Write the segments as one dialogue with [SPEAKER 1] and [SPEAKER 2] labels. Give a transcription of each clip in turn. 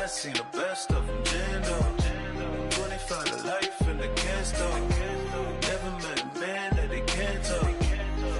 [SPEAKER 1] done seen the best of them, Jando. 25 to life in the can't stop. Never met a man that they can't talk.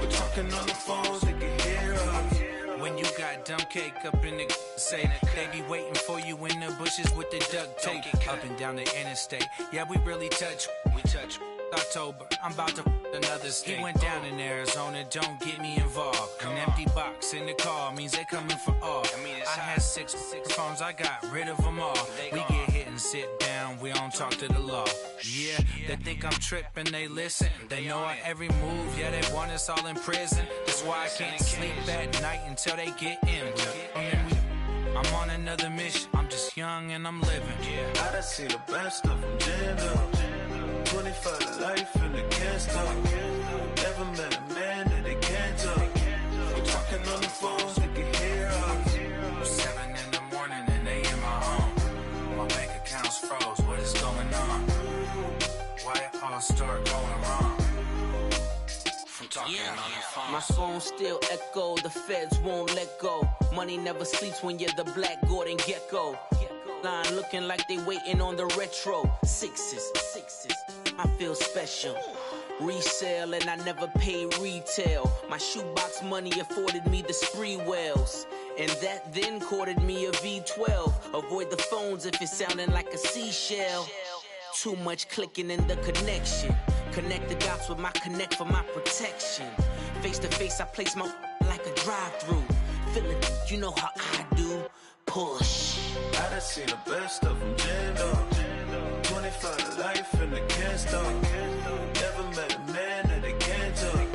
[SPEAKER 1] We're talking on the phones, they can hear us.
[SPEAKER 2] When you got dumb cake up in the say, they be waiting for you in the bushes with the duct tape. Up and down the interstate, yeah, we really touch. We touch. October, I'm about to another state. He went down in Arizona, don't get me involved. An empty box in the car means they coming for all. I had six phones, I got rid of them all. We get hit and sit down, we don't talk to the law. Yeah, they think I'm tripping, they listen. They know our every move, yeah, they want us all in prison. That's why I can't sleep at night until they get in. I'm on another mission, I'm just young and I'm living.
[SPEAKER 1] I done seen the best of them, Jando. 25 to life and they can't stop. Never met a man that they can't talk. We're talking on the phones, they can hear us.
[SPEAKER 2] 7 in the morning and they in my home. My bank account's froze, what is going on? Why it all start going wrong? From talking on the phone.
[SPEAKER 3] My phone still echo, the feds won't let go. Money never sleeps when you're the Black Gordon Gecko. Line looking like they waiting on the retro. Sixes, I feel special. Resale and I never pay retail. My shoebox money afforded me the spree wells. And that then courted me a V12. Avoid the phones if it's sounding like a seashell. Too much clicking in the connection. Connect the dots with my connect for my protection. Face to face I place my like a drive-through. Feeling, you know how I do. Push.
[SPEAKER 1] I done seen the best of them, Jando. 25 to life and they can't stop. Never met a man that they can't talk.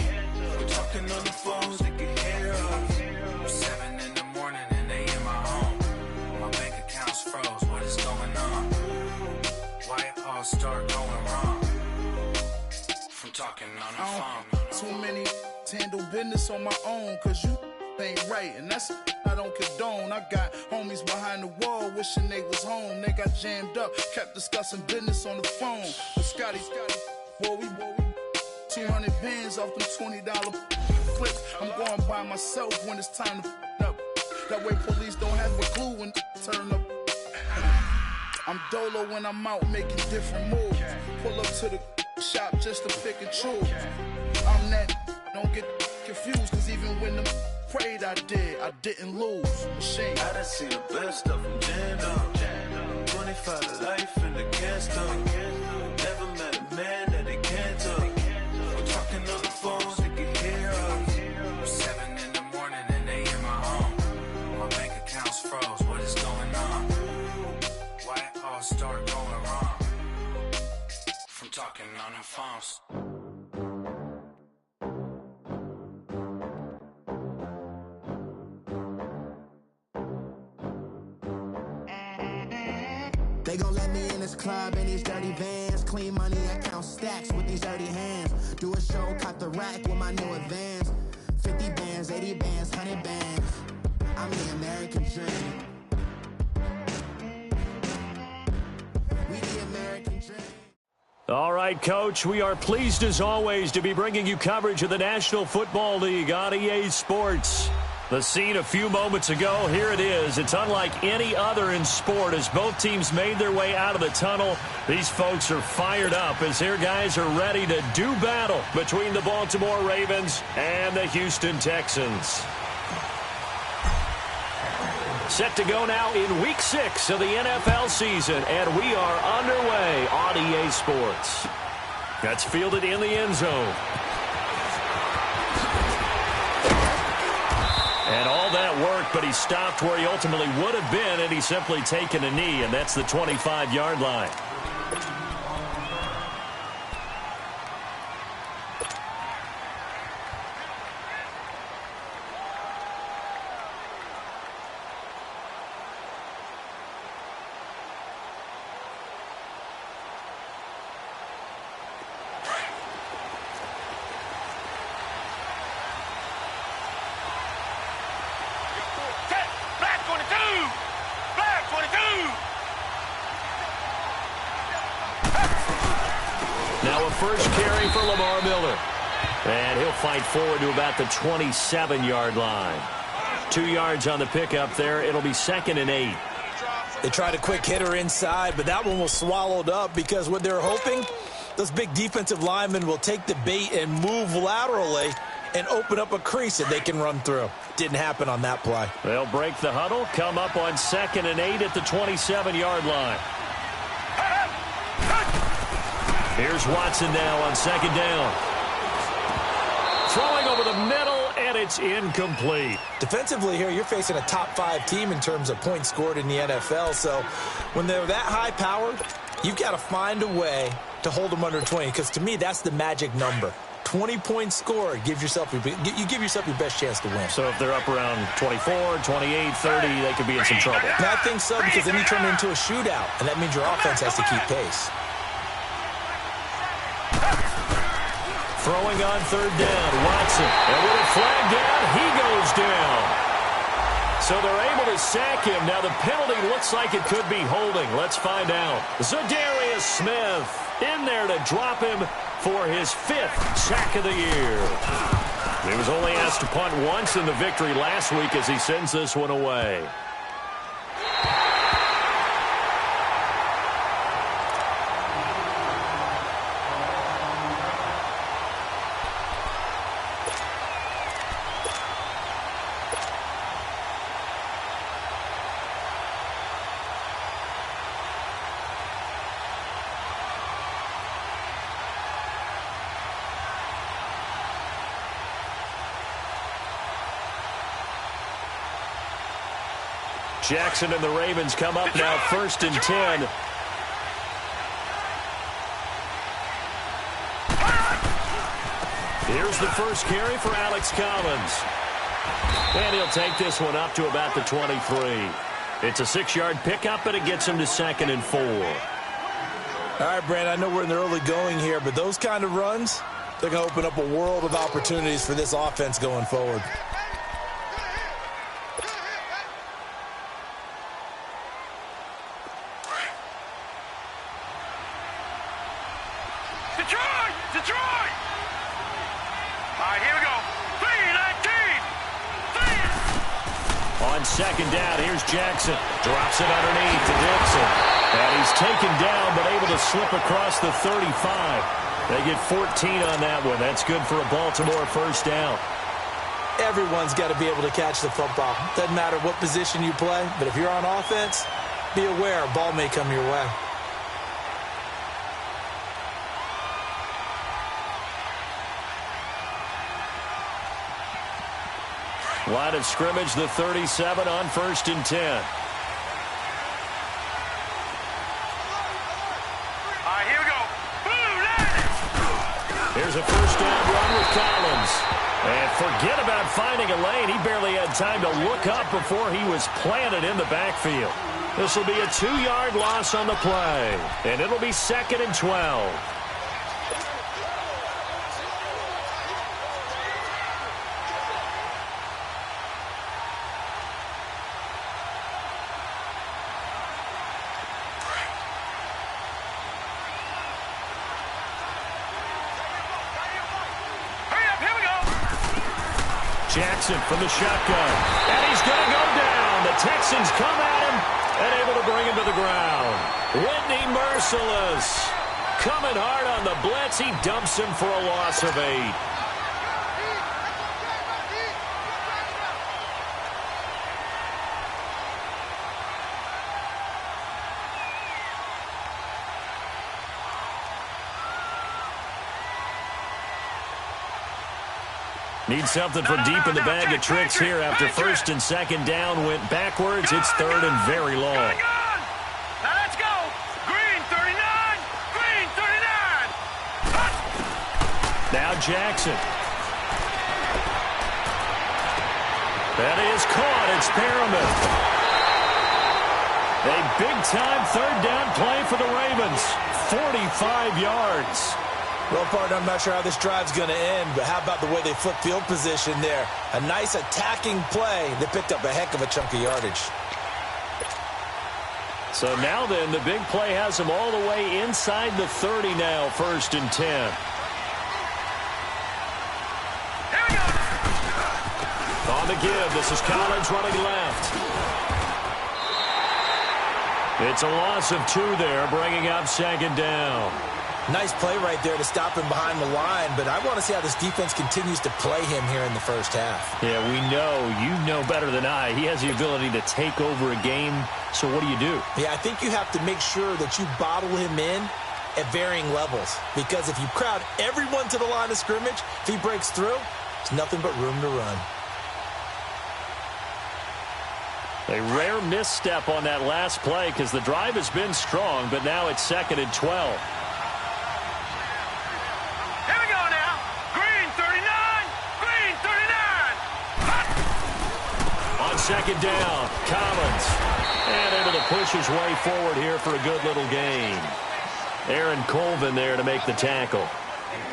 [SPEAKER 1] We're talking on the phones, they can hear us.
[SPEAKER 2] 7 in the morning and they in my home. My bank account's froze, what is going on? Why it all start going wrong? From talking on the phone.
[SPEAKER 4] Too many handle business on my own, cause you ain't right, and that's I don't condone. I got homies behind the wall wishing they was home. They got jammed up, kept discussing business on the phone. But Scotty, boy, we 200 bands off them $20 clips. I'm going by myself when it's time to up. That way police don't have a clue when turn up. I'm dolo when I'm out making different moves. Pull up to the shop just to pick and choose. I'm that, don't get confused, cause even when the prayed I didn't lose. Machine.
[SPEAKER 1] I done seen the best of them, Jando. 25 to life and they can't stop. Never met a man that they can't talk. We're talking on the phones, they can hear us.
[SPEAKER 2] 7 in the morning and they in my home. My bank account's froze, what is going on? Why it all start going wrong? From talking on the phones.
[SPEAKER 5] They gon' let me in this club in these dirty vans. Clean money, I count stacks with these dirty hands. Do a show, cut the rack with my new advance. 50 bands, 80 bands, 100 bands. I'm the American dream. We the American dream.
[SPEAKER 6] All right, Coach, we are pleased as always to be bringing you coverage of the National Football League on EA Sports. The scene a few moments ago, here it is. It's unlike any other in sport as both teams made their way out of the tunnel. These folks are fired up as their guys are ready to do battle between the Baltimore Ravens and the Houston Texans. Set to go now in Week 6 of the NFL season, and we are underway on EA Sports. That's fielded in the end zone. And all that work, but he stopped where he ultimately would have been, and he's simply taken a knee, and that's the 25-yard line. Now a first carry for Lamar Miller. And he'll fight forward to about the 27-yard line. 2 yards on the pickup there. It'll be 2nd and 8.
[SPEAKER 7] They tried a quick hitter inside, but that one was swallowed up because what they're hoping, those big defensive linemen will take the bait and move laterally and open up a crease that they can run through. Didn't happen on that play.
[SPEAKER 6] They'll break the huddle, come up on 2nd and 8 at the 27-yard line. Here's Watson now on 2nd down. Throwing over the middle, and it's incomplete.
[SPEAKER 7] Defensively here, you're facing a top 5 team in terms of points scored in the NFL. So when they're that high-powered, you've got to find a way to hold them under 20, because to me, that's the magic number. 20 points scored, you give yourself your best chance to win.
[SPEAKER 6] So if they're up around 24, 28, 30, they could be in some trouble.
[SPEAKER 7] And I think so, because then you turn it into a shootout, and that means your offense has to keep pace.
[SPEAKER 6] Throwing on 3rd down, Watson. And with a flag down, he goes down. So they're able to sack him. Now the penalty looks like it could be holding. Let's find out. Zadarius Smith in there to drop him for his 5th sack of the year. He was only asked to punt once in the victory last week as he sends this one away. Jackson and the Ravens come up now 1st and 10. Here's the first carry for Alex Collins. And he'll take this one up to about the 23. It's a 6-yard pickup, and it gets him to 2nd and 4.
[SPEAKER 7] All right, Brandon, I know we're in the early going here, but those kind of runs, they're going to open up a world of opportunities for this offense going forward.
[SPEAKER 8] Detroit! All right, here we go. 3-19!
[SPEAKER 6] On 2nd down, here's Jackson. Drops it underneath to Dixon. And he's taken down, but able to slip across the 35. They get 14 on that one. That's good for a Baltimore 1st down.
[SPEAKER 7] Everyone's got to be able to catch the football. Doesn't matter what position you play, but if you're on offense, be aware a ball may come your way.
[SPEAKER 6] Line of scrimmage, the 37 on 1st and 10.
[SPEAKER 8] All right, here we go.
[SPEAKER 6] Here's a 1st down run with Collins. And forget about finding a lane. He barely had time to look up before he was planted in the backfield. This will be a 2-yard loss on the play. And it'll be 2nd and 12. Jackson from the shotgun. And he's going to go down. The Texans come at him and able to bring him to the ground. Whitney merciless. Coming hard on the blitz. He dumps him for a loss of 8. Need something from deep in the bag of tricks here after 1st and 2nd down went backwards. It's 3rd and very long.
[SPEAKER 8] Now let's go. Green 39. Green 39.
[SPEAKER 6] Now Jackson. That is caught. It's Perriman. A big-time 3rd down play for the Ravens. 45 yards.
[SPEAKER 7] Well, partner, I'm not sure how this drive's going to end, but how about the way they flip field position there? A nice attacking play. They picked up a heck of a chunk of yardage.
[SPEAKER 6] So now then, the big play has them all the way inside the 30 now, 1st and 10. On the give, this is Collins running left. It's a loss of 2 there, bringing up second down.
[SPEAKER 7] Nice play right there to stop him behind the line, but I want to see how this defense continues to play him here in the first half.
[SPEAKER 6] Yeah, you know better than I. He has the ability to take over a game, so what do you do?
[SPEAKER 7] Yeah, I think you have to make sure that you bottle him in at varying levels, because if you crowd everyone to the line of scrimmage, if he breaks through, there's nothing but room to run.
[SPEAKER 6] A rare misstep on that last play because the drive has been strong, but now it's 2nd and 12. Second down, Collins. And able to push his way forward here for a good little gain. Aaron Colvin there to make the tackle.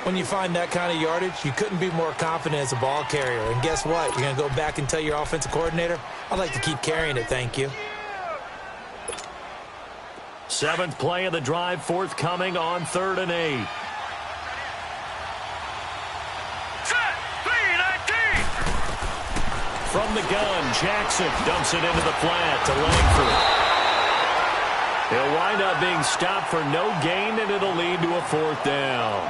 [SPEAKER 7] When you find that kind of yardage, you couldn't be more confident as a ball carrier. And guess what? You're going to go back and tell your offensive coordinator, I'd like to keep carrying it, thank you.
[SPEAKER 6] 7th play of the drive, forthcoming on 3rd and 8. From the gun, Jackson dumps it into the flat to Langford. He'll wind up being stopped for no gain, and it'll lead to a 4th down.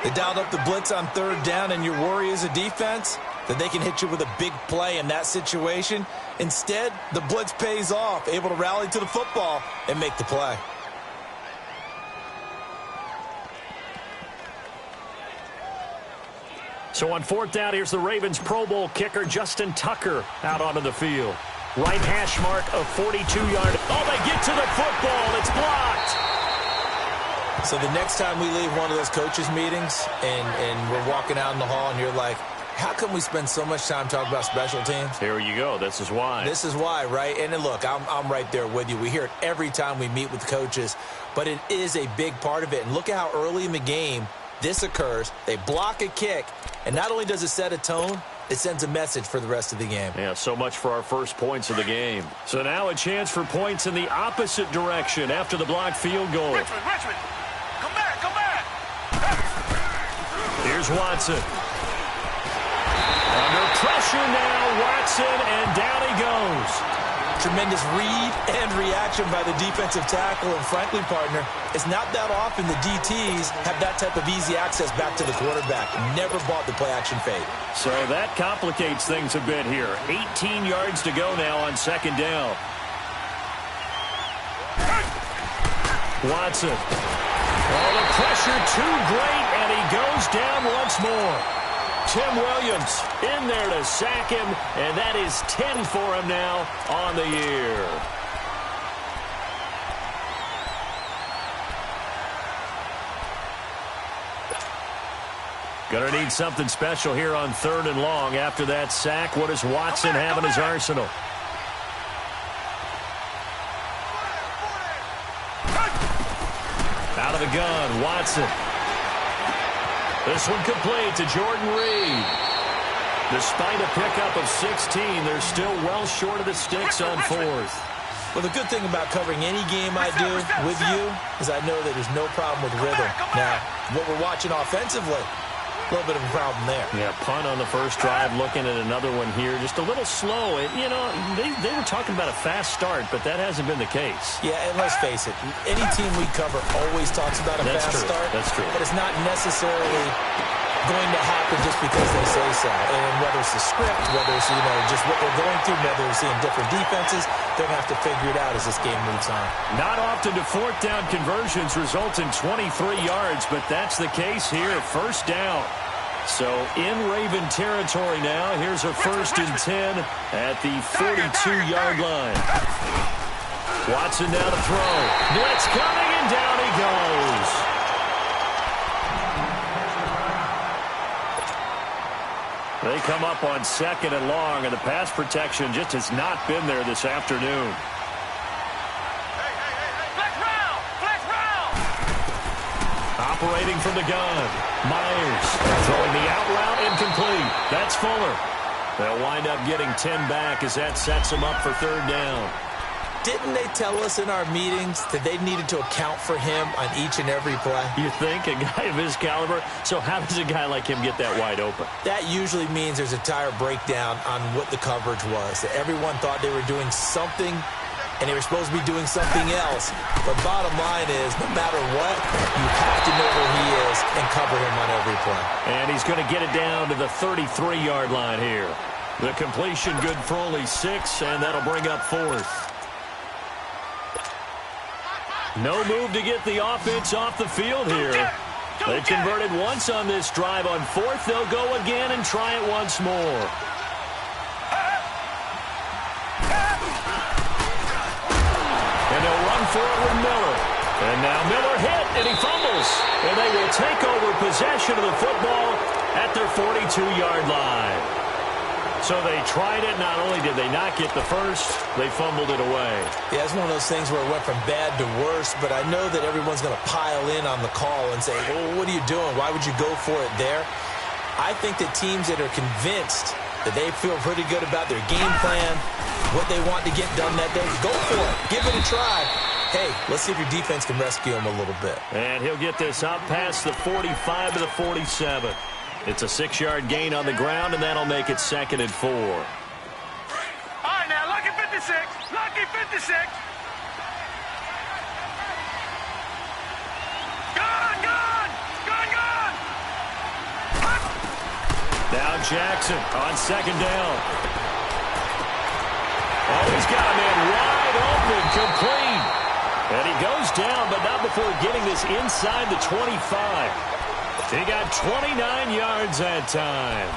[SPEAKER 7] They dialed up the blitz on 3rd down, and your worry as a defense that they can hit you with a big play in that situation. Instead, the blitz pays off, able to rally to the football and make the play.
[SPEAKER 6] So on 4th down, here's the Ravens Pro Bowl kicker, Justin Tucker, out onto the field. Right hash mark of 42 yards. Oh, they get to the football. It's blocked.
[SPEAKER 7] So the next time we leave one of those coaches' meetings and we're walking out in the hall and you're like, how come we spend so much time talking about special teams?
[SPEAKER 6] Here you go. This is why.
[SPEAKER 7] This is why, right? And then look, I'm right there with you. We hear it every time we meet with coaches, but it is a big part of it. And look at how early in the game this occurs. They block a kick, and not only does it set a tone, it sends a message for the rest of the game.
[SPEAKER 6] Yeah, so much for our first points of the game. So now a chance for points in the opposite direction after the blocked field goal.
[SPEAKER 8] Richmond, come back, come back.
[SPEAKER 6] Here's Watson. Under pressure now, Watson, and down he goes.
[SPEAKER 7] Tremendous read and reaction by the defensive tackle, and frankly, partner, it's not that often the DTs have that type of easy access back to the quarterback. Never bought the play-action fade.
[SPEAKER 6] So that complicates things a bit here. 18 yards to go now on 2nd down. Watson. Oh, the pressure too great, and he goes down once more. Tim Williams in there to sack him, and that is 10 for him now on the year. Gonna need something special here on 3rd and long. After that sack, what does Watson have in his arsenal? Out of the gun, Watson. This one complete to Jordan Reed. Despite a pickup of 16, they're still well short of the sticks on 4th.
[SPEAKER 7] Well, the good thing about covering any game I do with you is I know that there's no problem with rhythm. Now, what we're watching offensively, a little bit of a problem there.
[SPEAKER 6] Yeah, punt on the first drive, looking at another one here. Just a little slow. You know, they were talking about a fast start, but that hasn't been the case.
[SPEAKER 7] Yeah, and let's face it, any team we cover always talks about a fast start.
[SPEAKER 6] That's true.
[SPEAKER 7] But it's not necessarily going to happen just because they say so. And whether it's the script, whether it's, just what they're going through, whether they're seeing different defenses, they're going to have to figure it out as this game moves on.
[SPEAKER 6] Not often do 4th down conversions result in 23 yards, but that's the case here. 1st down. So in Raven territory now. Here's a 1st and 10 at the 42-yard line. Watson now to throw. Blitz coming, and down he goes. They come up on 2nd and long, and the pass protection just has not been there this afternoon. Operating from the gun. Myers throwing the out route, incomplete. That's Fuller. They'll wind up getting 10 back as that sets them up for 3rd down.
[SPEAKER 7] Didn't they tell us in our meetings that they needed to account for him on each and every play?
[SPEAKER 6] You think? A guy of his caliber? So how does a guy like him get that wide open?
[SPEAKER 7] That usually means there's a entire breakdown on what the coverage was. That everyone thought they were doing something and they were supposed to be doing something else. But bottom line is, no matter what, you have to know where he is and cover him on every play.
[SPEAKER 6] And he's going to get it down to the 33-yard line here. The completion good for only 6, and that'll bring up 4th. No move to get the offense off the field here. They converted once on this drive. On 4th, they'll go again and try it once more. And they'll run for it with Miller. And now Miller hit, and he fumbles. And they will take over possession of the football at their 42-yard line. So they tried it. Not only did they not get the first, they fumbled it away.
[SPEAKER 7] Yeah, it's one of those things where it went from bad to worse, but I know that everyone's going to pile in on the call and say, well, what are you doing? Why would you go for it there? I think that teams that are convinced that they feel pretty good about their game plan, what they want to get done that day, go for it. Give it a try. Hey, let's see if your defense can rescue him a little bit.
[SPEAKER 6] And he'll get this up past the 45 to the 47. It's a 6-yard gain on the ground, and that'll make it 2nd and 4.
[SPEAKER 8] All right, now, lucky 56. Lucky 56. Gone, gone. Gone, gone.
[SPEAKER 6] Now Jackson on 2nd down. Oh, he's got a man wide open, complete. And he goes down, but not before getting this inside the 25. He got 29 yards that time.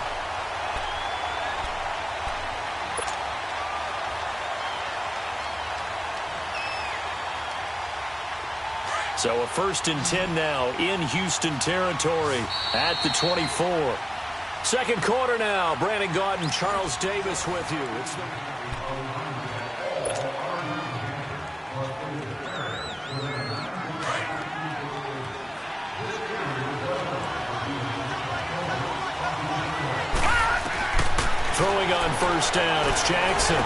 [SPEAKER 6] So a 1st and 10 now in Houston territory at the 24. Second quarter now. Brandon Gaudin, Charles Davis with you. It's the throwing on 1st down, it's Jackson.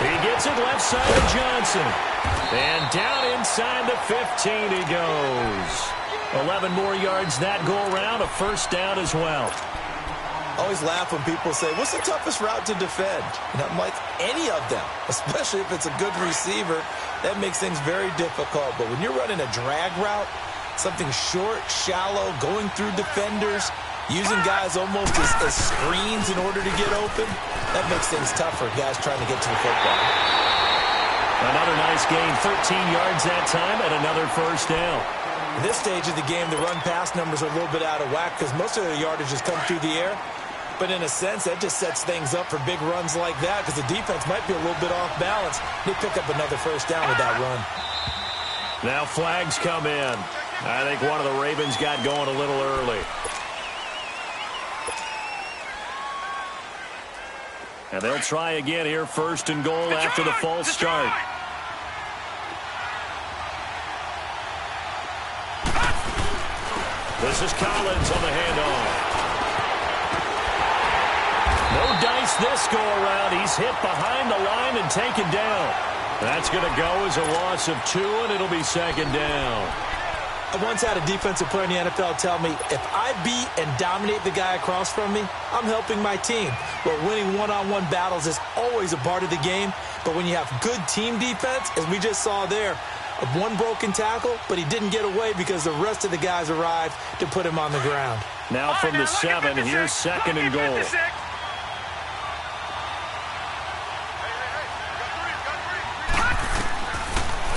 [SPEAKER 6] He gets it left side of Johnson. And down inside the 15 he goes. 11 more yards that go around, a 1st down as well.
[SPEAKER 7] Always laugh when people say, what's the toughest route to defend? And I'm like, any of them, especially if it's a good receiver. That makes things very difficult. But when you're running a drag route, something short, shallow, going through defenders, using guys almost as screens in order to get open, that makes things tougher, guys trying to get to the football.
[SPEAKER 6] Another nice gain, 13 yards that time, and another 1st down.
[SPEAKER 7] At this stage of the game, the run-pass numbers are a little bit out of whack because most of the yardage has come through the air. But in a sense, that just sets things up for big runs like that because the defense might be a little bit off balance. They pick up another 1st down with that run.
[SPEAKER 6] Now flags come in. I think one of the Ravens got going a little early. And they'll try again here, 1st and goal after the false start. This is Collins on the handoff. No dice this go around. He's hit behind the line and taken down. That's going to go as a loss of 2, and it'll be 2nd down.
[SPEAKER 7] I once had a defensive player in the NFL tell me, if I beat and dominate the guy across from me, I'm helping my team. Well, winning one-on-one battles is always a part of the game, but when you have good team defense, as we just saw there, one broken tackle, but he didn't get away because the rest of the guys arrived to put him on the ground.
[SPEAKER 6] Now from the 7, here's 2nd and goal.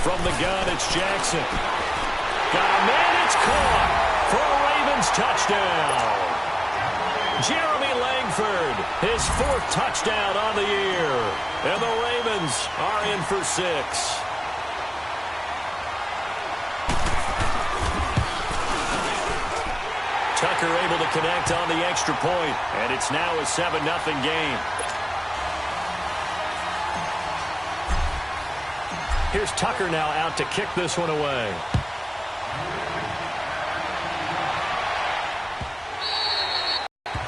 [SPEAKER 6] From the gun, it's Jackson. Got a man, it's caught for a Ravens touchdown. Jeremy Langford, his 4th touchdown on the year. And the Ravens are in for 6. Tucker able to connect on the extra point, and it's now a 7-0 game. Here's Tucker now out to kick this one away.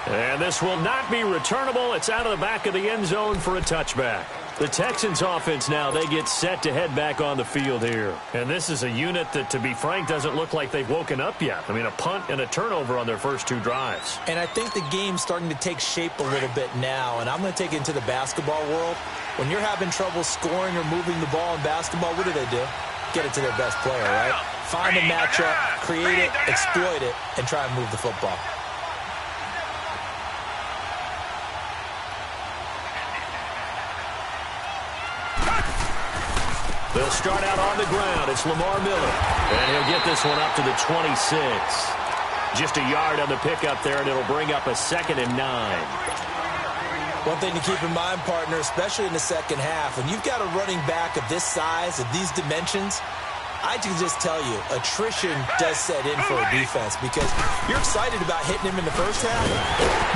[SPEAKER 6] And this will not be returnable. It's out of the back of the end zone for a touchback. The Texans offense now, they get set to head back on the field here. And this is a unit that, to be frank, doesn't look like they've woken up yet. I mean, a punt and a turnover on their first 2 drives.
[SPEAKER 7] And I think the game's starting to take shape a little bit now. And I'm going to take it into the basketball world. When you're having trouble scoring or moving the ball in basketball, what do? Get it to their best player, right? Find a matchup, create it, exploit it, and try and move the football.
[SPEAKER 6] They'll start out on the ground. It's Lamar Miller. And he'll get this one up to the 26. Just a yard on the pickup there, and it'll bring up a 2nd and 9.
[SPEAKER 7] One thing to keep in mind, partner, especially in the second half, when you've got a running back of this size, of these dimensions, I can just tell you, attrition does set in for a defense because you're excited about hitting him in the first half.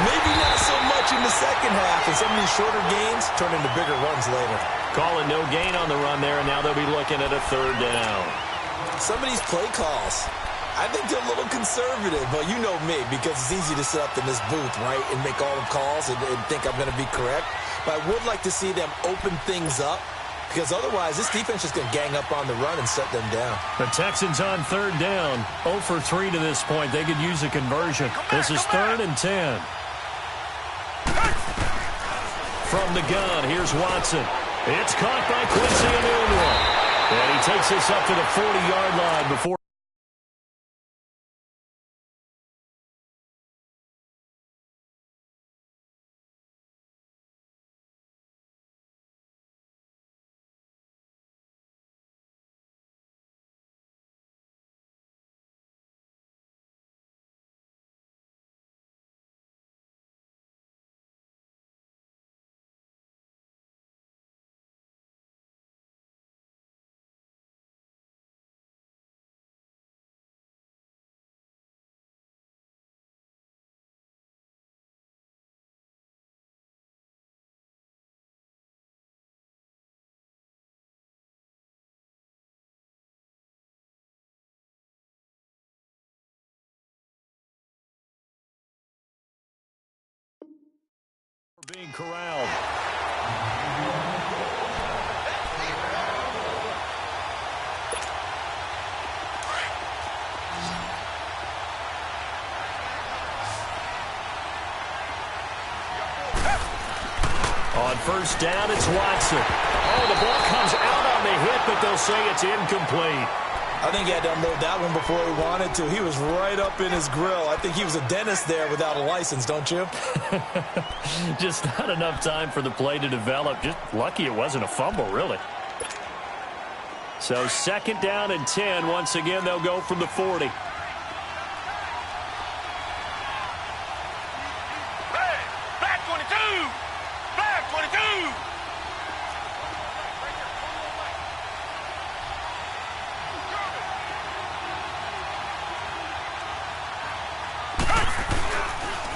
[SPEAKER 7] Maybe not so much in the second half, and some of these shorter gains turn into bigger runs later.
[SPEAKER 6] Calling no gain on the run there, and now they'll be looking at a 3rd down.
[SPEAKER 7] Some of these play calls, I think they're a little conservative, but you know me, because it's easy to sit up in this booth, right, and make all the calls and think I'm going to be correct. But I would like to see them open things up, because otherwise this defense is going to gang up on the run and shut them down.
[SPEAKER 6] The Texans on 3rd down, 0 for 3 to this point. They could use a conversion. This is 3rd and 10. From the gun, here's Watson. It's caught by Quincy Enunwa. And he takes this up to the 40-yard line before. Being corralled. On 1st down, it's Watson. Oh, the ball comes out on the hit, but they'll say it's incomplete.
[SPEAKER 7] I think he had to unload that one before he wanted to. He was right up in his grill. I think he was a dentist there without a license, don't you?
[SPEAKER 6] Just not enough time for the play to develop. Just lucky it wasn't a fumble, really. So 2nd down and 10. Once again, they'll go from the 40.
[SPEAKER 8] Back 22! Back 22!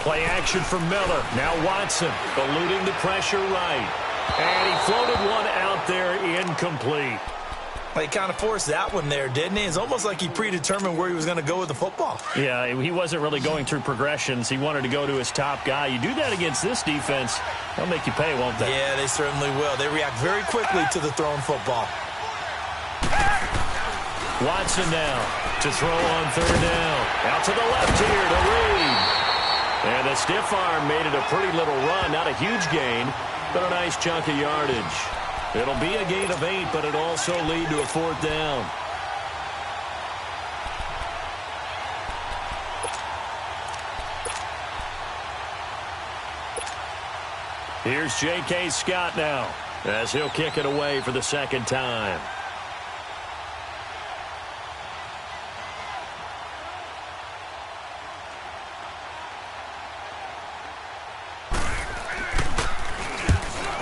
[SPEAKER 6] Play action from Miller. Now Watson eluding the pressure right. And he floated one out there incomplete.
[SPEAKER 7] He kind of forced that one there, didn't he? It's almost like he predetermined where he was going to go with the football.
[SPEAKER 6] Yeah, he wasn't really going through progressions. He wanted to go to his top guy. You do that against this defense, they'll make you pay, won't they?
[SPEAKER 7] Yeah, they certainly will. They react very quickly to the thrown football.
[SPEAKER 6] Watson now to throw on 3rd down. Out to the left here to Reed. And a stiff arm made it a pretty little run. Not a huge gain, but a nice chunk of yardage. It'll be a gain of 8, but it'll also lead to a 4th down. Here's J.K. Scott now, as he'll kick it away for the 2nd time.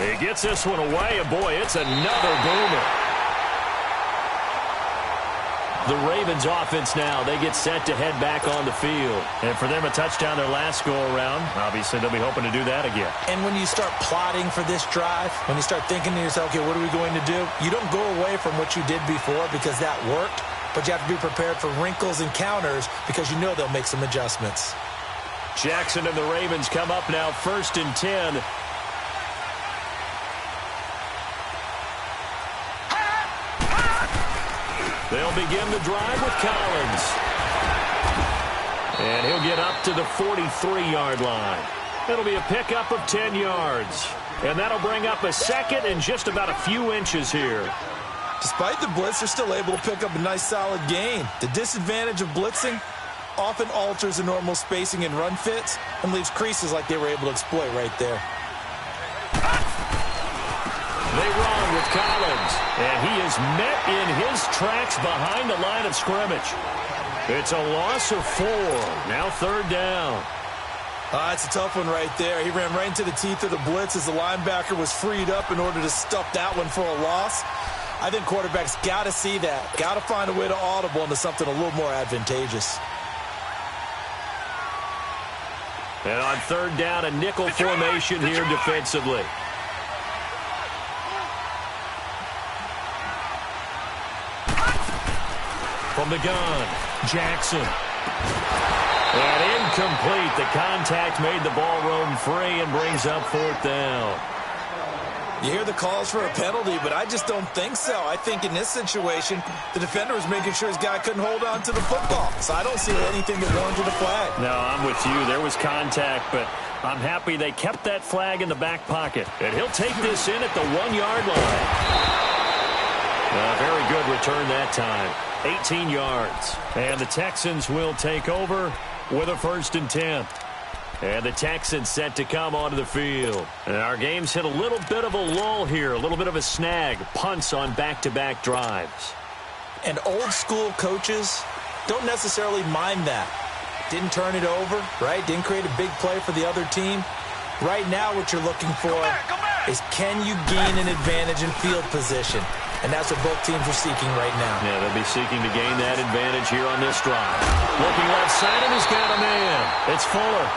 [SPEAKER 6] He gets this one away, and boy, it's another boomer. The Ravens offense now, they get set to head back on the field. And for them, a touchdown their last go-around. Obviously, they'll be hoping to do that again.
[SPEAKER 7] And when you start plotting for this drive, when you start thinking to yourself, okay, what are we going to do? You don't go away from what you did before because that worked, but you have to be prepared for wrinkles and counters because you know they'll make some adjustments.
[SPEAKER 6] Jackson and the Ravens come up now 1st and 10. They'll begin the drive with Collins. And he'll get up to the 43-yard line. It'll be a pickup of 10 yards. And that'll bring up a second and just about a few inches here.
[SPEAKER 7] Despite the blitz, they're still able to pick up a nice solid gain. The disadvantage of blitzing often alters the normal spacing and run fits and leaves creases like they were able to exploit right there.
[SPEAKER 6] They run with Collins, and he is met in his tracks behind the line of scrimmage. It's a loss of 4. Now 3rd down.
[SPEAKER 7] It's a tough one right there. He ran right into the teeth of the blitz as the linebacker was freed up in order to stuff that one for a loss. I think quarterbacks got to see that. Got to find a way to audible into something a little more advantageous.
[SPEAKER 6] And on 3rd down, a nickel formation here defensively. From the gun, Jackson. And incomplete. The contact made the ball roam free and brings up 4th down.
[SPEAKER 7] You hear the calls for a penalty, but I just don't think so. I think in this situation, the defender was making sure his guy couldn't hold on to the football. So I don't see anything that warranted a flag.
[SPEAKER 6] No, I'm with you. There was contact, but I'm happy they kept that flag in the back pocket. And he'll take this in at the 1-yard line. Very good return that time. 18 yards. And the Texans will take over with a 1st and 10. And the Texans set to come onto the field. And our game's hit a little bit of a lull here, a little bit of a snag. Punts on back-to-back drives.
[SPEAKER 7] And old-school coaches don't necessarily mind that. Didn't turn it over, right? Didn't create a big play for the other team. Right now what you're looking for is can you gain an advantage in field position? And that's what both teams are seeking right now.
[SPEAKER 6] Yeah, they'll be seeking to gain that advantage here on this drive. Looking left side, and he's got a man. It's Fuller.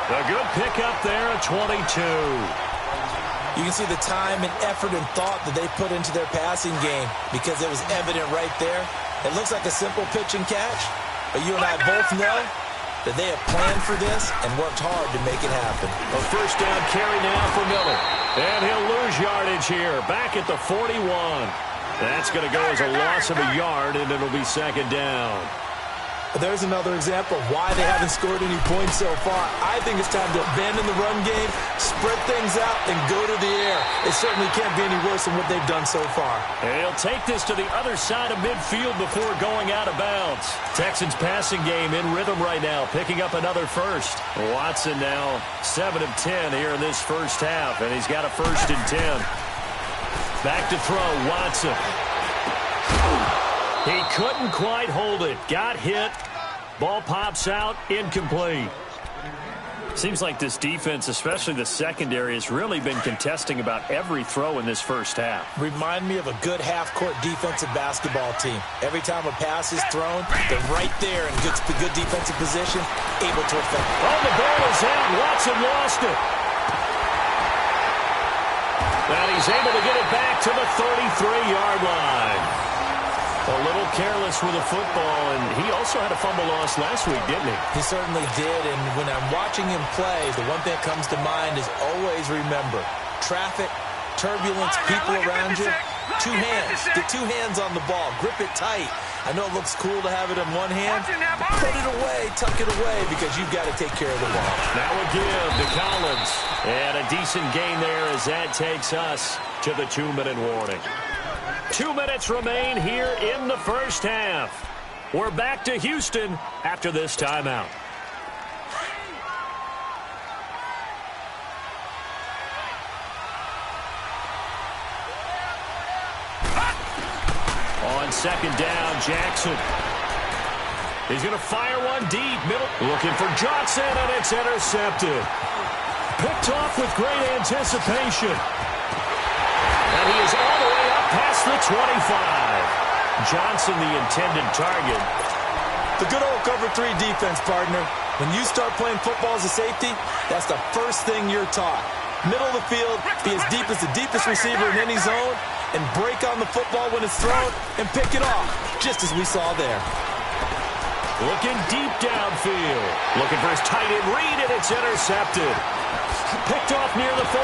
[SPEAKER 6] A good pickup there at 22.
[SPEAKER 7] You can see the time and effort and thought that they put into their passing game because it was evident right there. It looks like a simple pitch and catch, but you and I both know that they have planned for this and worked hard to make it happen.
[SPEAKER 6] A 1st down carry now for Miller. And he'll lose yardage here, back at the 41. That's going to go as a loss of a yard, and it'll be 2nd down.
[SPEAKER 7] There's another example of why they haven't scored any points so far. I think it's time to abandon the run game, spread things out, and go to the air. It certainly can't be any worse than what they've done so far.
[SPEAKER 6] And he'll take this to the other side of midfield before going out of bounds. Texans passing game in rhythm right now, picking up another 1st. Watson now 7 of 10 here in this 1st half, and he's got a 1st and 10. Back to throw, Watson. He couldn't quite hold it. Got hit. Ball pops out. Incomplete. Seems like this defense, especially the secondary, has really been contesting about every throw in this 1st half.
[SPEAKER 7] Remind me of a good half-court defensive basketball team. Every time a pass is thrown, they're right there in good defensive position, able to affect it.
[SPEAKER 6] Oh, the ball is out. Watson lost it. And he's able to get it back to the 33-yard line. A little careless with the football, and he also had a fumble loss last week, didn't he?
[SPEAKER 7] He certainly did, and when I'm watching him play, the one thing that comes to mind is always remember, traffic, turbulence, people around you, 2 hands. Get 2 hands on the ball. Grip it tight. I know it looks cool to have it in one hand. Put it away, tuck it away, because you've got to take care of the ball.
[SPEAKER 6] Now a give to Collins. And a decent gain there as that takes us to the 2-minute warning. 2 minutes remain here in the 1st half. We're back to Houston after this timeout. On 2nd down, Jackson. He's going to fire one deep. Middle. Looking for Johnson, and it's intercepted. Picked off with great anticipation. And he is all the way up past the 25. Johnson, the intended target.
[SPEAKER 7] The good old cover 3 defense, partner. When you start playing football as a safety, that's the first thing you're taught. Middle of the field, be as deep as the deepest receiver in any zone, and break on the football when it's thrown and pick it off, just as we saw there.
[SPEAKER 6] Looking deep downfield. Looking for his tight end read, and it's intercepted. Picked off near the 42.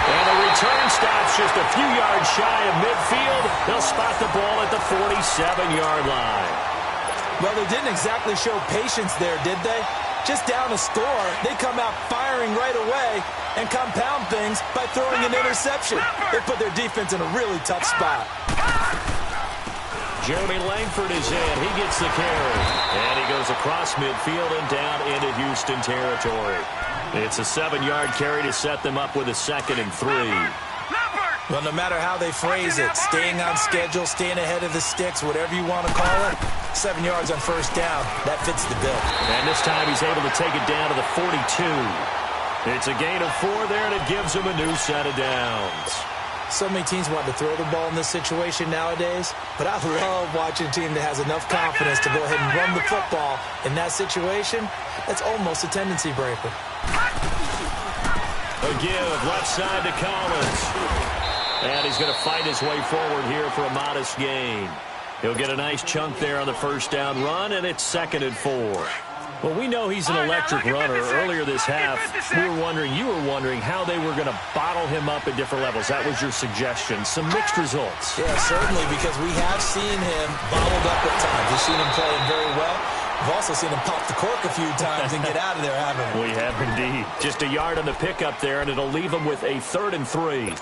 [SPEAKER 6] And the return stops just a few yards shy of midfield. They'll spot the ball at the 47-yard line.
[SPEAKER 7] Well, they didn't exactly show patience there, did they? Just down a score, they come out firing right away and compound things by throwing an interception. They put their defense in a really tough spot.
[SPEAKER 6] Jeremy Langford is in. He gets the carry. And he goes across midfield and down into Houston territory. It's a 7-yard carry to set them up with a 2nd and 3.
[SPEAKER 7] Well, no matter how they phrase it, staying on schedule, staying ahead of the sticks, whatever you want to call it, 7 yards on first down, that fits the bill.
[SPEAKER 6] And this time he's able to take it down to the 42. It's a gain of 4 there, and it gives him a new set of downs.
[SPEAKER 7] So many teams want to throw the ball in this situation nowadays, but I love watching a team that has enough confidence to go ahead and run the football in that situation. That's almost a tendency breaker.
[SPEAKER 6] A give left side to Collins. And he's going to fight his way forward here for a modest gain. He'll get a nice chunk there on the first down run, and it's 2nd and 4. Well, we know he's an electric runner. Earlier this half, you were wondering how they were going to bottle him up at different levels. That was your suggestion. Some mixed results.
[SPEAKER 7] Yeah, certainly, because we have seen him bottled up at times. We've seen him playing very well. We've also seen him pop the cork a few times and get out of there, haven't we?
[SPEAKER 6] We have indeed. Just a yard on the pickup there, and it'll leave him with a 3rd and 3.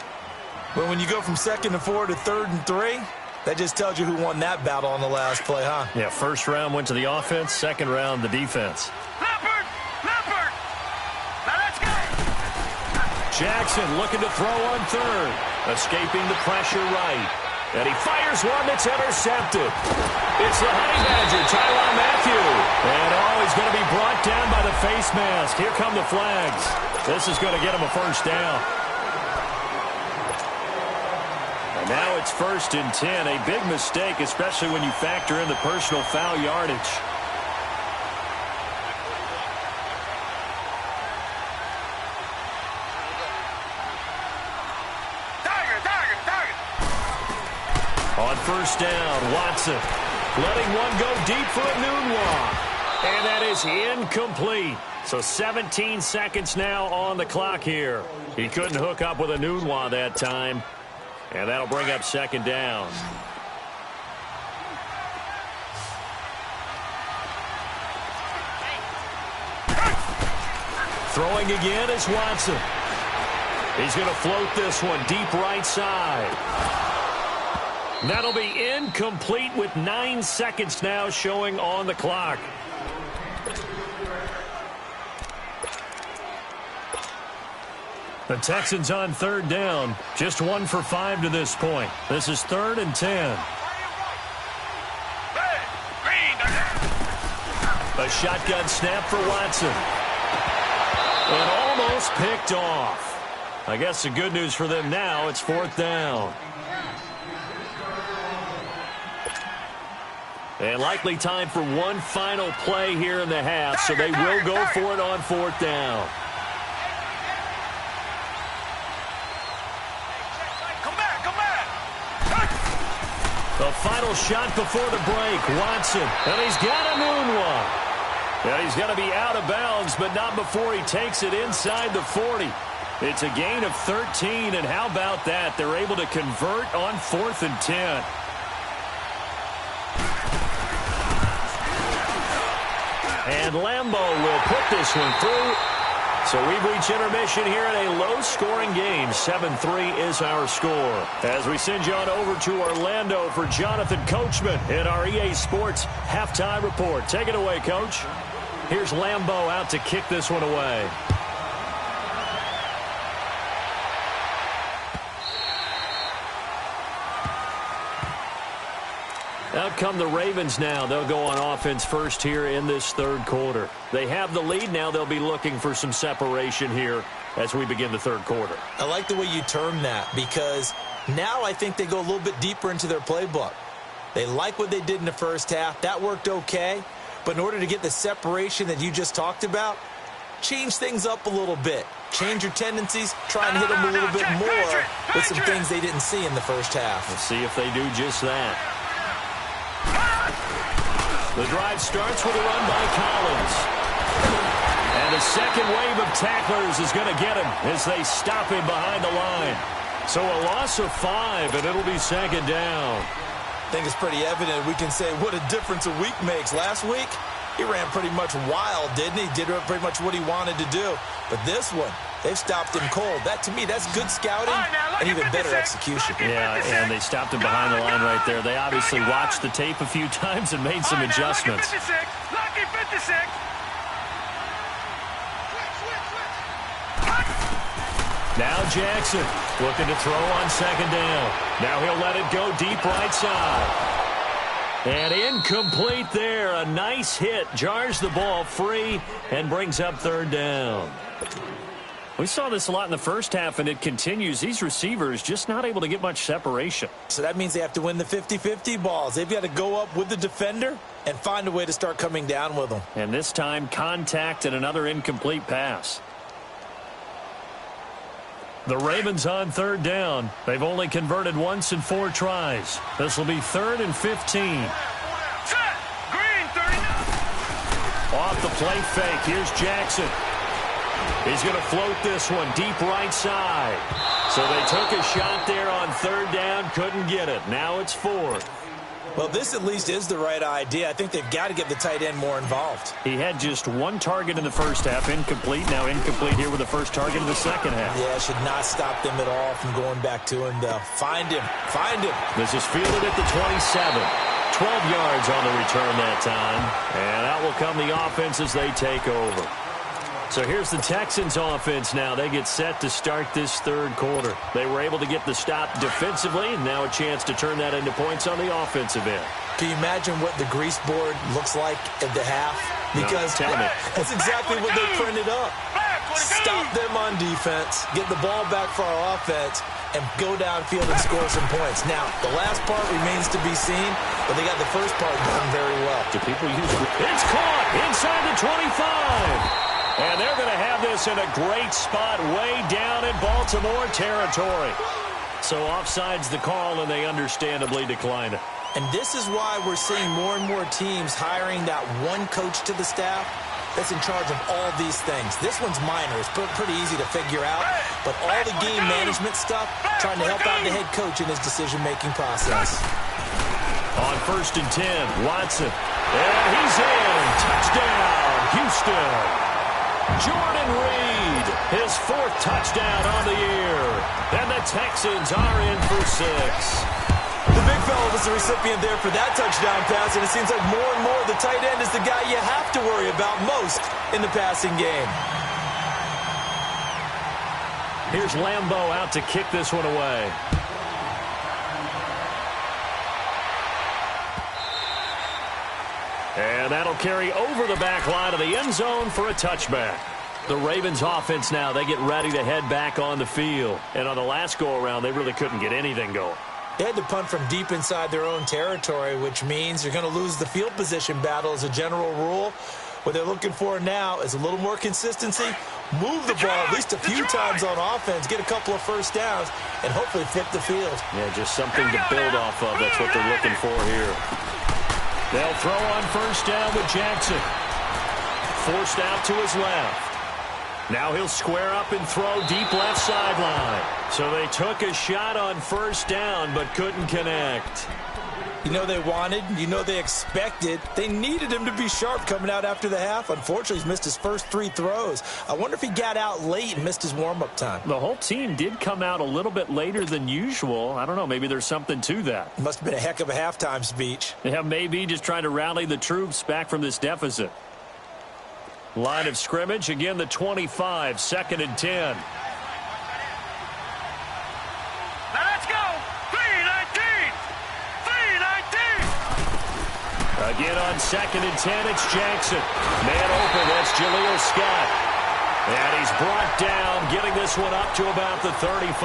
[SPEAKER 7] Well, when you go from 2nd and 4 to 3rd and 3, that just tells you who won that battle on the last play, huh?
[SPEAKER 6] Yeah, first round went to the offense, second round the defense.
[SPEAKER 8] Leopard! Now let's go!
[SPEAKER 6] Jackson looking to throw on 3rd. Escaping the pressure right. And he fires one that's intercepted. It's the Honey Badger, Tyrann Mathieu. And he's going to be brought down by the face mask. Here come the flags. This is going to get him a first down. Now it's 1st and 10, a big mistake, especially when you factor in the personal foul yardage.
[SPEAKER 8] Target!
[SPEAKER 6] On first down, Watson letting one go deep for a Nunwa. And that is incomplete. So 17 seconds now on the clock here. He couldn't hook up with a Nunwa that time. And that'll bring up 2nd down. Throwing again is Watson. He's going to float this one deep right side. That'll be incomplete with 9 seconds now showing on the clock. The Texans on 3rd down. Just 1 for 5 to this point. This is 3rd and 10. A shotgun snap for Watson. And almost picked off. I guess the good news for them now, it's 4th down. And likely time for one final play here in the half, so they will go for it on 4th down. The final shot before the break, Watson, and he's got a Nunwa. And he's going to be out of bounds, but not before he takes it inside the 40. It's a gain of 13, and how about that? They're able to convert on 4th and 10. And Lambeau will put this one through. So we've reached intermission here in a low-scoring game. 7-3 is our score. As we send you on over to Orlando for Jonathan Coachman in our EA Sports halftime report. Take it away, Coach. Here's Lambeau out to kick this one away. Out come the Ravens now. They'll go on offense first here in this 3rd quarter. They have the lead now. They'll be looking for some separation here as we begin the 3rd quarter.
[SPEAKER 7] I like the way you term that, because now I think they go a little bit deeper into their playbook. They like what they did in the first half. That worked okay. But in order to get the separation that you just talked about, change things up a little bit. Change your tendencies. Try and hit them a little bit more with some things they didn't see in the first half.
[SPEAKER 6] Let's see if they do just that. The drive starts with a run by Collins. And the second wave of tacklers is going to get him as they stop him behind the line. So a loss of 5, and it'll be second down.
[SPEAKER 7] I think it's pretty evident. We can say what a difference a week makes. Last week, he ran pretty much wild, didn't he? Did pretty much what he wanted to do. But this one, they've stopped him cold. That, to me, that's good scouting and even better execution.
[SPEAKER 6] Yeah, and they stopped him behind the line right there. They obviously watched the tape a few times and made some adjustments.
[SPEAKER 8] Lucky 56.
[SPEAKER 6] Now Jackson looking to throw on second down. Now he'll let it go deep right side. And incomplete there. A nice hit. Jars the ball free and brings up third down. We saw this a lot in the first half, and it continues. These receivers just not able to get much separation.
[SPEAKER 7] So that means they have to win the 50-50 balls. They've got to go up with the defender and find a way to start coming down with them.
[SPEAKER 6] And this time, contact and another incomplete pass. The Ravens on third down. They've only converted once in 4 tries. This will be 3rd and 15.
[SPEAKER 8] Set. Green 39.
[SPEAKER 6] Off the play fake. Here's Jackson. He's going to float this one deep right side. So they took a shot there on third down. Couldn't get it. Now it's 4th.
[SPEAKER 7] Well, this at least is the right idea. I think they've got to get the tight end more involved.
[SPEAKER 6] He had just 1 target in the first half. Incomplete. Now incomplete here with the first target in the second half.
[SPEAKER 7] Yeah, should not stop them at all from going back to him, though. Find him. Find him.
[SPEAKER 6] This is fielded at the 27. 12 yards on the return that time. And out will come the offense as they take over. So here's the Texans offense now. They get set to start this third quarter. They were able to get the stop defensively, and now a chance to turn that into points on the offensive end.
[SPEAKER 7] Can you imagine what the grease board looks like at the half? Because
[SPEAKER 6] no, tell me.
[SPEAKER 7] That's exactly what they printed up. Stop them on defense, get the ball back for our offense, and go downfield and score some points. Now, the last part remains to be seen, but they got the first part done very well.
[SPEAKER 6] Do people use it? It's caught inside the 25. And they're going to have this in a great spot way down in Baltimore territory. So offside's the call, and they understandably decline it.
[SPEAKER 7] And this is why we're seeing more and more teams hiring that one coach to the staff that's in charge of all these things. This one's minor. It's pretty easy to figure out. But all the game management stuff, trying to help out the head coach in his decision-making process.
[SPEAKER 6] On 1st and 10, Watson. And he's in. Touchdown, Houston. Jordan Reed, his 4th touchdown on the year. And the Texans are in for 6.
[SPEAKER 7] The big fella was the recipient there for that touchdown pass, and it seems like more and more the tight end is the guy you have to worry about most in the passing game.
[SPEAKER 6] Here's Lambeau out to kick this one away. And that'll carry over the back line of the end zone for a touchback. The Ravens offense now, they get ready to head back on the field. And on the last go-around, they really couldn't get anything going.
[SPEAKER 7] They had to punt from deep inside their own territory, which means you're going to lose the field position battle as a general rule. What they're looking for now is a little more consistency, move the ball at least a few times on offense, get a couple of first downs, and hopefully flip the field.
[SPEAKER 6] Yeah, just something to build off of. That's what they're looking for here. They'll throw on 1st down with Jackson. Forced out to his left. Now he'll square up and throw deep left sideline. So they took a shot on 1st down but couldn't connect.
[SPEAKER 7] You know they wanted, you know they expected. They needed him to be sharp coming out after the half. Unfortunately, he's missed his first 3 throws. I wonder if he got out late and missed his warm-up time.
[SPEAKER 6] The whole team did come out a little bit later than usual. I don't know, maybe there's something to that.
[SPEAKER 7] Must have been a heck of a halftime speech.
[SPEAKER 6] Yeah, maybe just trying to rally the troops back from this deficit. Line of scrimmage, again the 25, 2nd and 10.
[SPEAKER 8] Now let's go. 3-19. 3-19.
[SPEAKER 6] Again on 2nd and 10, it's Jackson. Man open, that's Jaleel Scott. And he's brought down, getting this one up to about the 35.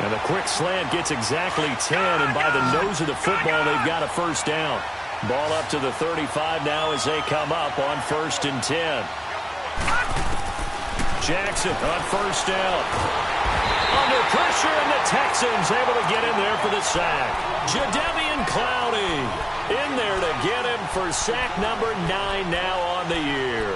[SPEAKER 6] And the quick slant gets exactly 10, and by the nose of the football, they've got a first down. Ball up to the 35 now as they come up on 1st and 10. Jackson on 1st down. Under pressure, and the Texans able to get in there for the sack. Jadeveon Clowney in there to get him for sack number 9 now on the year.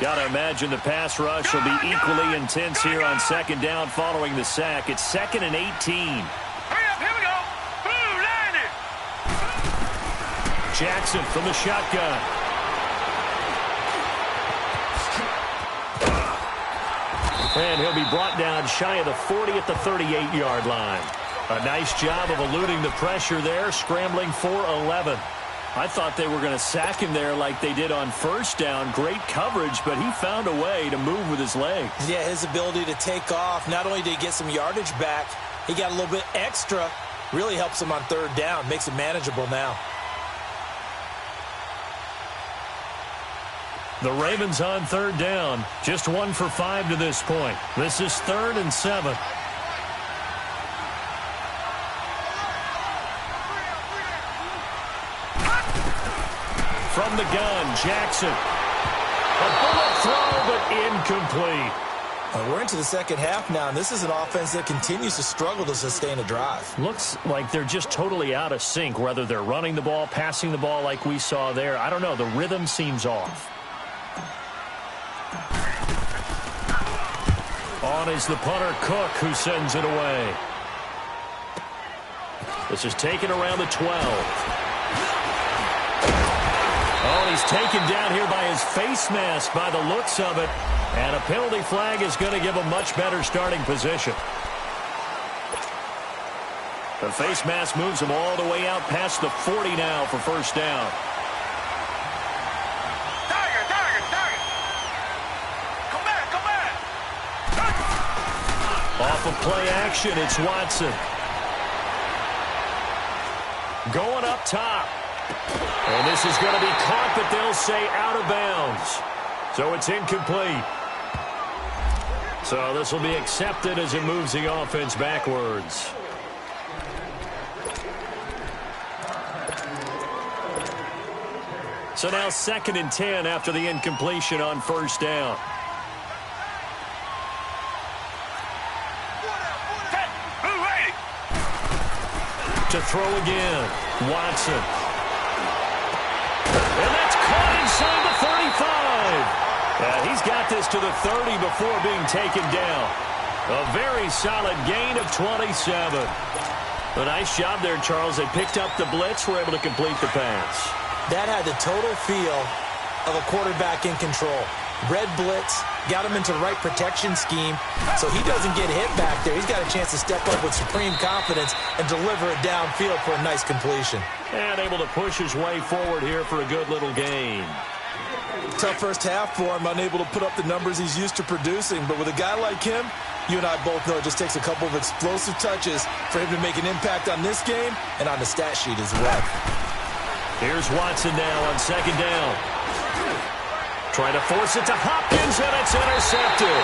[SPEAKER 6] Gotta imagine the pass rush will be equally intense here on second down following the sack. It's 2nd and 18.
[SPEAKER 8] Hurry up, here we go. Boom, landed.
[SPEAKER 6] Jackson from the shotgun. And he'll be brought down shy of the 40 at the 38-yard line. A nice job of eluding the pressure there, scrambling for 11. I thought they were going to sack him there like they did on first down. Great coverage, but he found a way to move with his legs.
[SPEAKER 7] Yeah, his ability to take off. Not only did he get some yardage back, he got a little bit extra. Really helps him on third down. Makes it manageable now.
[SPEAKER 6] The Ravens on third down. Just 1 for 5 to this point. This is 3rd and 7. From the gun, Jackson. A bullet throw, but incomplete.
[SPEAKER 7] We're into the second half now, and this is an offense that continues to struggle to sustain a drive.
[SPEAKER 6] Looks like they're just totally out of sync, whether they're running the ball, passing the ball like we saw there. I don't know. The rhythm seems off. On is the punter, Cook, who sends it away. This is taken around the 12. Oh, he's taken down here by his face mask by the looks of it. And a penalty flag is going to give a much better starting position. The face mask moves him all the way out past the 40 now for first down.
[SPEAKER 8] Target. Come back.
[SPEAKER 6] Off of play action, it's Watson. Going up top. And this is going to be caught, but they'll say out of bounds. So it's incomplete. So this will be accepted as it moves the offense backwards. So now 2nd and 10 after the incompletion on first down. To throw again, Watson. And that's caught inside the 35. He's got this to the 30 before being taken down. A very solid gain of 27. A nice job there, Charles. They picked up the blitz, were able to complete the pass.
[SPEAKER 7] That had the total feel of a quarterback in control. Red blitz, got him into the right protection scheme, so he doesn't get hit back there. He's got a chance to step up with supreme confidence and deliver it downfield for a nice completion.
[SPEAKER 6] And able to push his way forward here for a good little gain.
[SPEAKER 7] Tough first half for him, unable to put up the numbers he's used to producing. But with a guy like him, you and I both know it just takes a couple of explosive touches for him to make an impact on this game and on the stat sheet as well.
[SPEAKER 6] Here's Watson now on second down. Trying to force it to Hopkins, and it's intercepted.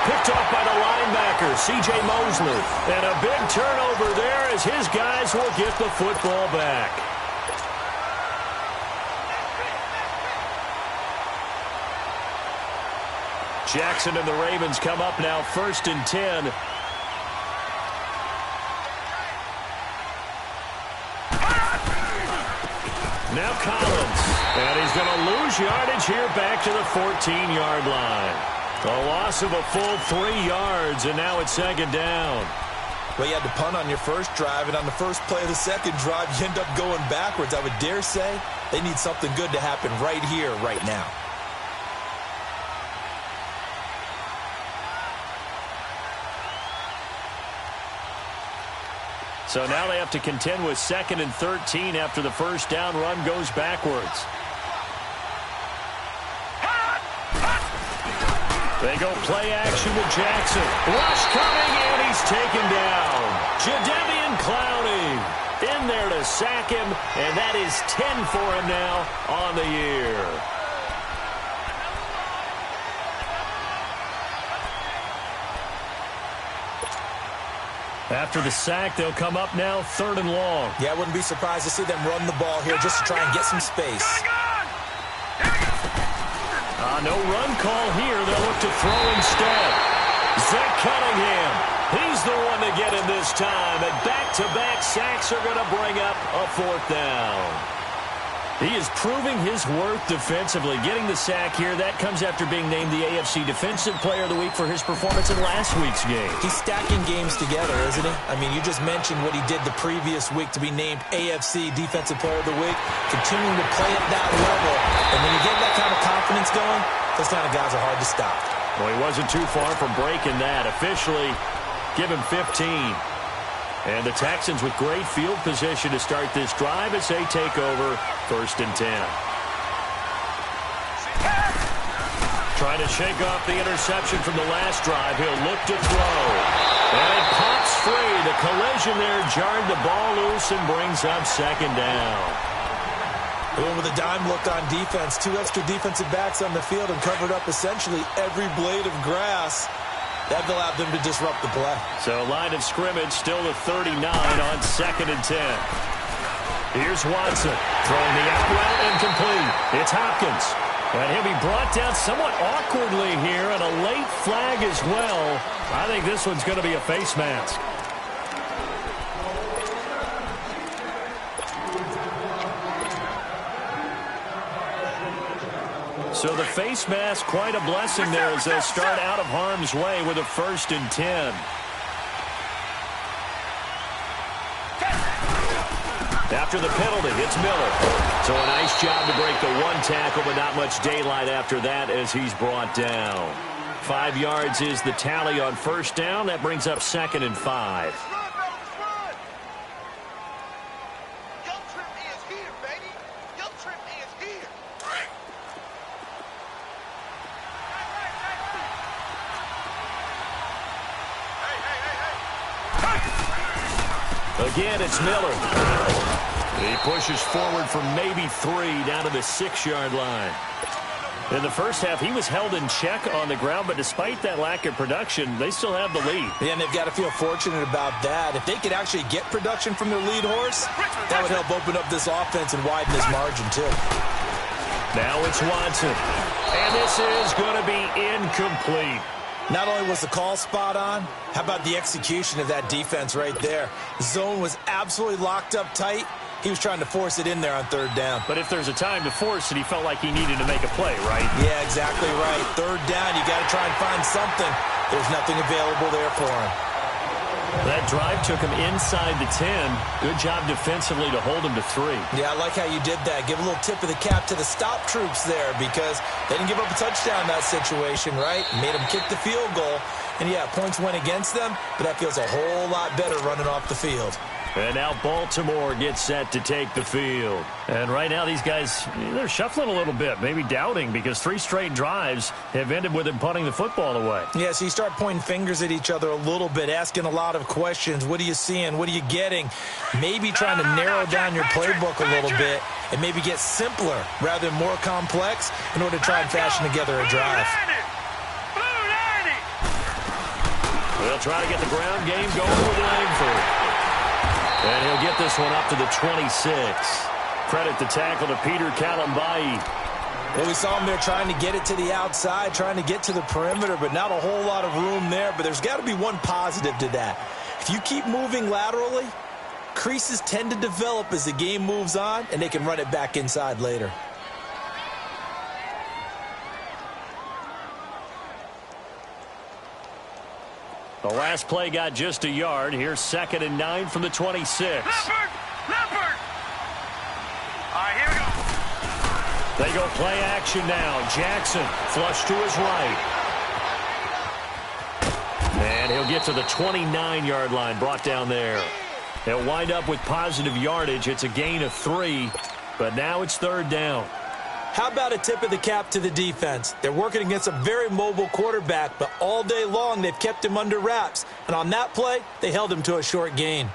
[SPEAKER 6] Picked off by the linebacker, C.J. Mosley. And a big turnover there as his guys will get the football back. Jackson and the Ravens come up now 1st and 10. Now Collins. And he's going to lose yardage here back to the 14-yard line. A loss of a full 3 yards, and now it's second down.
[SPEAKER 7] Well, you had to punt on your first drive, and on the first play of the second drive, you end up going backwards. I would dare say they need something good to happen right here, right now.
[SPEAKER 6] So now they have to contend with 2nd and 13 after the first down run goes backwards. They go play action with Jackson. Rush coming, and he's taken down. Jadeveon Clowney in there to sack him, and that is 10 for him now on the year. After the sack, they'll come up now 3rd and long.
[SPEAKER 7] Yeah, I wouldn't be surprised to see them run the ball here just to try and get some space.
[SPEAKER 6] No run call here. They'll look to throw instead. Zach Cunningham, he's the one to get him this time. And back-to-back sacks are going to bring up a 4th down. He is proving his worth defensively. Getting the sack here, that comes after being named the AFC Defensive Player of the Week for his performance in last week's game.
[SPEAKER 7] He's stacking games together, isn't he? I mean, you just mentioned what he did the previous week to be named AFC Defensive Player of the Week, continuing to play at that level. And when you get that kind of confidence going, those kind of guys are hard to stop.
[SPEAKER 6] Well, he wasn't too far from breaking that. Officially, give him 15. And the Texans with great field position to start this drive as they take over 1st and 10. Trying to shake off the interception from the last drive. He'll look to throw. And it pops free. The collision there jarred the ball loose and brings up 2nd down.
[SPEAKER 7] Going with a dime look on defense. 2 extra defensive backs on the field and covered up essentially every blade of grass. That allowed them to disrupt the play.
[SPEAKER 6] So line of scrimmage still at 39 on 2nd and 10. Here's Watson throwing the out route incomplete. It's Hopkins. And he'll be brought down somewhat awkwardly here, and a late flag as well. I think this one's going to be a face mask. So the face mask, quite a blessing there as they start out of harm's way with a 1st and 10. After the penalty, it's Miller. So a nice job to break the 1 tackle, but not much daylight after that as he's brought down. 5 yards is the tally on 1st down. That brings up 2nd and 5. Again, it's Miller. He pushes forward for maybe 3 down to the 6-yard line. In the first half, he was held in check on the ground, but despite that lack of production, they still have the lead.
[SPEAKER 7] Yeah, and they've got to feel fortunate about that. If they could actually get production from their lead horse, that would help open up this offense and widen this margin, too.
[SPEAKER 6] Now it's Watson. And this is going to be incomplete.
[SPEAKER 7] Not only was the call spot on, how about the execution of that defense right there? The zone was absolutely locked up tight. He was trying to force it in there on 3rd down.
[SPEAKER 6] But if there's a time to force it, he felt like he needed to make a play, right?
[SPEAKER 7] Yeah, exactly right. 3rd down, you got to try and find something. There's nothing available there for him.
[SPEAKER 6] That drive took him inside the 10. Good job defensively to hold him to 3.
[SPEAKER 7] Yeah, I like how you did that. Give a little tip of the cap to the stop troops there because they didn't give up a touchdown in that situation, right? Made them kick the field goal. And, yeah, points went against them, but that feels a whole lot better running off the field.
[SPEAKER 6] And now Baltimore gets set to take the field. And right now these guys, they're shuffling a little bit, maybe doubting, because 3 straight drives have ended with them punting the football away.
[SPEAKER 7] Yeah, so you start pointing fingers at each other a little bit, asking a lot of questions. What are you seeing? What are you getting? Maybe trying to narrow down your playbook a little bit and maybe get simpler rather than more complex in order to try and fashion together a drive.
[SPEAKER 6] They'll try to get the ground game going with Langford. And he'll get this one up to the 26. Credit the tackle to Peter Kalambai.
[SPEAKER 7] Well, we saw him there trying to get it to the outside, trying to get to the perimeter, but not a whole lot of room there. But there's got to be one positive to that. If you keep moving laterally, creases tend to develop as the game moves on, and they can run it back inside later.
[SPEAKER 6] The last play got just a yard. Here's 2nd and 9 from the 26.
[SPEAKER 8] Leopard! Leopard! All right, here we go.
[SPEAKER 6] They go play action now. Jackson flush to his right. And he'll get to the 29-yard line, brought down there. They'll wind up with positive yardage. It's a gain of 3, but now it's 3rd down.
[SPEAKER 7] How about a tip of the cap to the defense? They're working against a very mobile quarterback, but all day long they've kept him under wraps. And on that play, they held him to a short gain.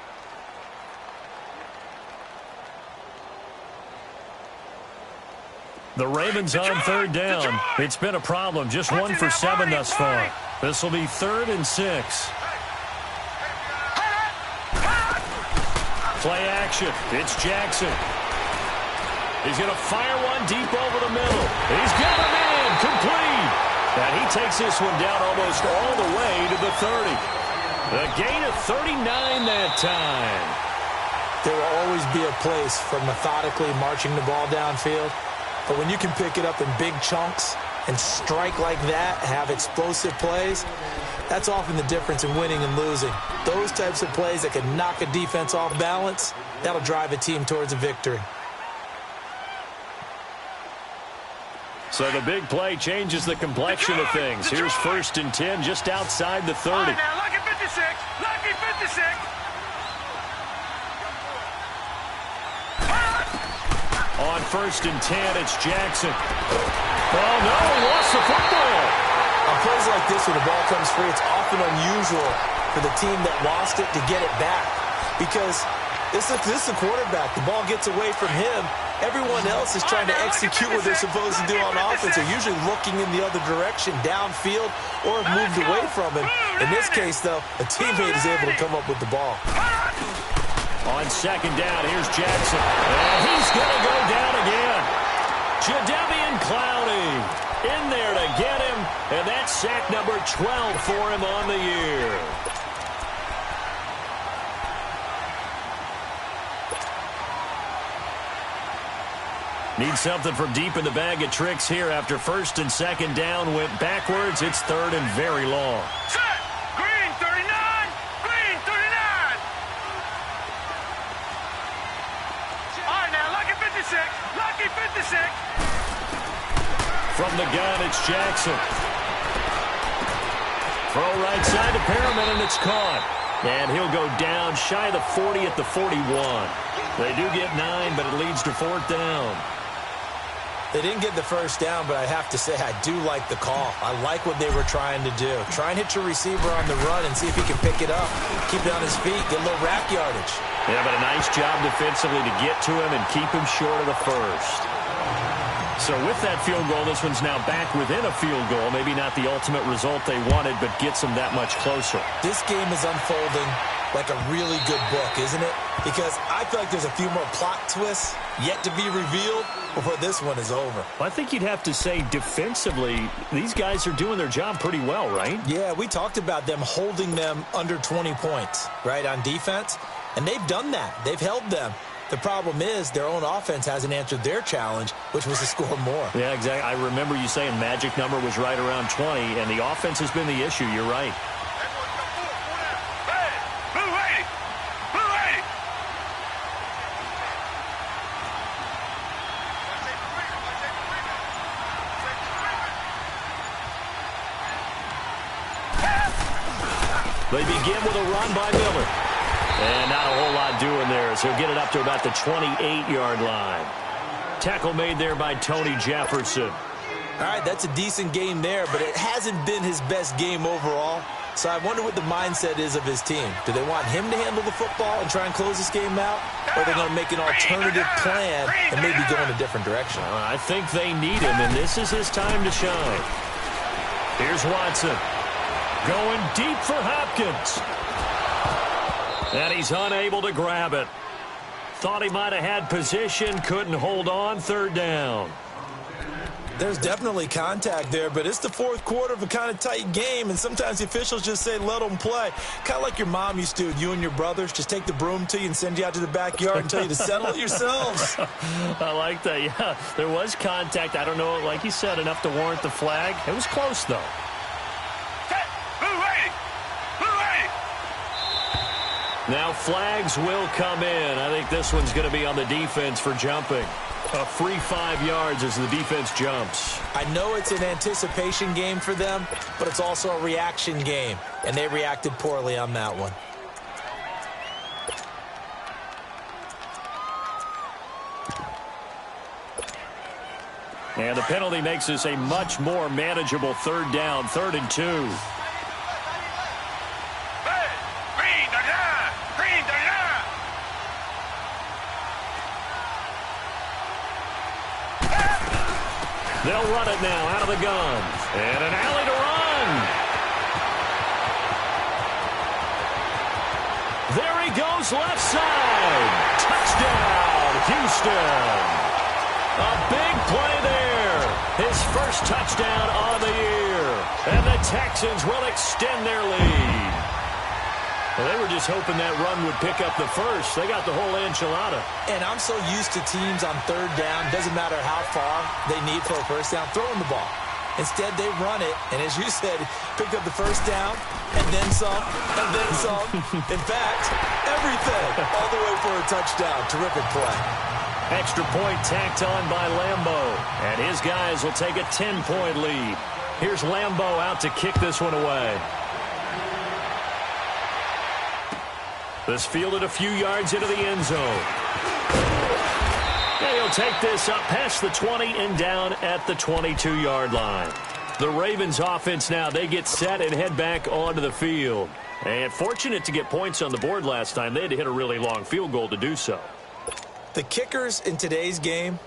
[SPEAKER 6] The Ravens on 3rd down. It's been a problem. Just 1 for 7 thus far. This will be 3rd and 6. Play action. It's Jackson. He's going to fire one deep over the middle. He's got him in. Complete. And he takes this one down almost all the way to the 30. A gain of 39 that time.
[SPEAKER 7] There will always be a place for methodically marching the ball downfield. But when you can pick it up in big chunks and strike like that, have explosive plays, that's often the difference in winning and losing. Those types of plays that can knock a defense off balance, that'll drive a team towards a victory.
[SPEAKER 6] So the big play changes the complexion of things. Here's 1st and 10 just outside the 30.
[SPEAKER 8] All right, now, lucky 56. Lucky 56.
[SPEAKER 6] On 1st and 10, it's Jackson. Oh, no, he lost the football.
[SPEAKER 7] On plays like this, when the ball comes free, it's often unusual for the team that lost it to get it back. Because this is the quarterback. The ball gets away from him. Everyone else is trying to execute what they're supposed to do on offense. They're usually looking in the other direction, downfield, or have moved away from him. In this case, though, a teammate is able to come up with the ball.
[SPEAKER 6] On 2nd down, here's Jackson. And he's going to go down again. Jadeveon Clowney in there to get him. And that's sack number 12 for him on the year. Need something from deep in the bag of tricks here after 1st and 2nd down went backwards. It's 3rd and very long.
[SPEAKER 8] Set. Green 39. Green 39. All right, now, lucky 56. Lucky 56.
[SPEAKER 6] From the gun, it's Jackson. Throw right side to Perriman, and it's caught. And he'll go down shy of the 40 at the 41. They do get 9, but it leads to 4th down.
[SPEAKER 7] They didn't get the first down, but I have to say I do like the call. I like what they were trying to do. Try and hit your receiver on the run and see if he can pick it up. Keep it on his feet, get a little rack yardage.
[SPEAKER 6] Yeah, but a nice job defensively to get to him and keep him short of the first. So with that field goal, this one's now back within a field goal. Maybe not the ultimate result they wanted, but gets them that much closer.
[SPEAKER 7] This game is unfolding like a really good book, isn't it? Because I feel like there's a few more plot twists yet to be revealed before this one is over.
[SPEAKER 6] Well, I think you'd have to say defensively, these guys are doing their job pretty well, right?
[SPEAKER 7] Yeah, we talked about them holding them under 20 points, right, on defense. And they've done that. They've held them. The problem is their own offense hasn't answered their challenge, which was to score more.
[SPEAKER 6] Yeah, exactly. I remember you saying magic number was right around 20, and the offense has been the issue. You're right. They begin with a run by Miller. And not a whole lot doing there, as he'll get it up to about the 28-yard line. Tackle made there by Tony Jefferson.
[SPEAKER 7] All right, that's a decent game there, but it hasn't been his best game overall. So I wonder what the mindset is of his team. Do they want him to handle the football and try and close this game out? Or are they going to make an alternative plan and maybe go in a different direction?
[SPEAKER 6] I think they need him, and this is his time to shine. Here's Watson. Going deep for Hopkins. And he's unable to grab it. Thought he might have had position, couldn't hold on, 3rd down.
[SPEAKER 7] There's definitely contact there, but it's the 4th quarter of a kind of tight game, and sometimes the officials just say, let them play. Kind of like your mom used to, you and your brothers, just take the broom to you and send you out to the backyard and tell you to settle it yourselves.
[SPEAKER 6] I like that, yeah. There was contact. I don't know, like you said, enough to warrant the flag. It was close, though. Now flags will come in. I think this one's going to be on the defense for jumping. A free 5 yards as the defense jumps.
[SPEAKER 7] I know it's an anticipation game for them, but it's also a reaction game, and they reacted poorly on that one.
[SPEAKER 6] And the penalty makes this a much more manageable 3rd down, 3rd and 2. They'll run it now out of the gun. And an alley to run. There he goes left side. Touchdown, Houston. A big play there. His first touchdown on the year. And the Texans will extend their lead. Well, they were just hoping that run would pick up the first. They got the whole enchilada.
[SPEAKER 7] And I'm so used to teams on third down, doesn't matter how far they need for a first down, throwing the ball. Instead, they run it, and as you said, picked up the first down, and then some, and then some. In fact, everything, all the way for a touchdown. Terrific play.
[SPEAKER 6] Extra point tacked on by Lambo, and his guys will take a 10-point lead. Here's Lambo out to kick this one away. This fielded a few yards into the end zone. And he'll take this up past the 20 and down at the 22-yard line. The Ravens offense now, they get set and head back onto the field. And fortunate to get points on the board last time. They had to hit a really long field goal to do so.
[SPEAKER 7] The kickers in today's game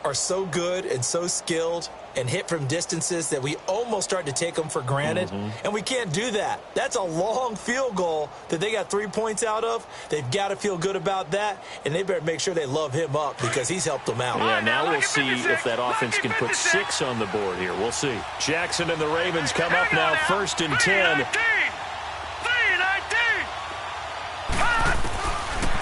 [SPEAKER 7] are so good and so skilled and hit from distances that we almost start to take them for granted. And we can't do that. That's a long field goal that they got 3 points out of. They've got to feel good about that, and they better make sure they love him up because he's helped them out.
[SPEAKER 6] Yeah, now we'll see if that offense can put 6 on the board here. We'll see. Jackson and the Ravens come up now, 1st and 10.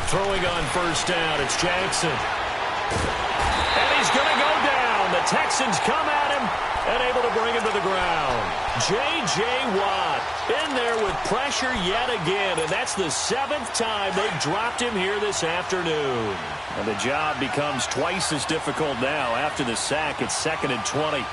[SPEAKER 6] Throwing on first down, it's Jackson. And he's going to go down. The Texans come at him and able to bring him to the ground. J.J. Watt in there with pressure yet again, and that's the 7th time they've dropped him here this afternoon. And the job becomes twice as difficult now after the sack. It's 2nd and 20.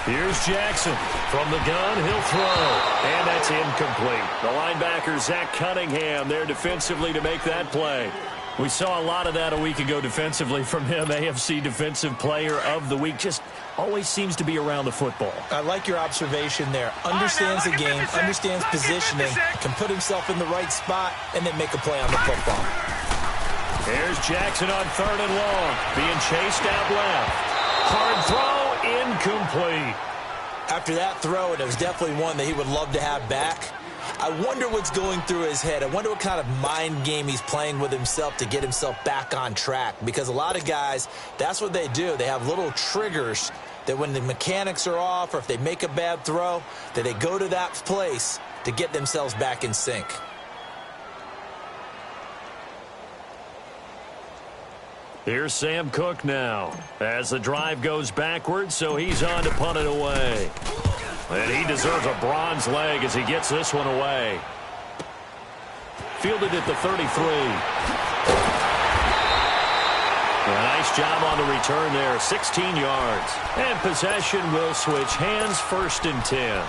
[SPEAKER 6] Here's Jackson. From the gun, he'll throw. And that's incomplete. The linebacker, Zach Cunningham, there defensively to make that play. We saw a lot of that a week ago defensively from him. AFC Defensive Player of the Week. Just always seems to be around the football.
[SPEAKER 7] I like your observation there. Understands the game, understands positioning, can put himself in the right spot, and then make a play on the football.
[SPEAKER 6] There's Jackson on 3rd and long. Being chased out left. Hard throw, incomplete.
[SPEAKER 7] After that throw, and it was definitely one that he would love to have back, I wonder what's going through his head. I wonder what kind of mind game he's playing with himself to get himself back on track. Because a lot of guys, that's what they do. They have little triggers that when the mechanics are off or if they make a bad throw, that they go to that place to get themselves back in sync.
[SPEAKER 6] Here's Sam Cook now as the drive goes backwards, so he's on to punt it away. And he deserves a bronze leg as he gets this one away. Fielded at the 33. A nice job on the return there, 16 yards. And possession will switch hands, 1st and 10.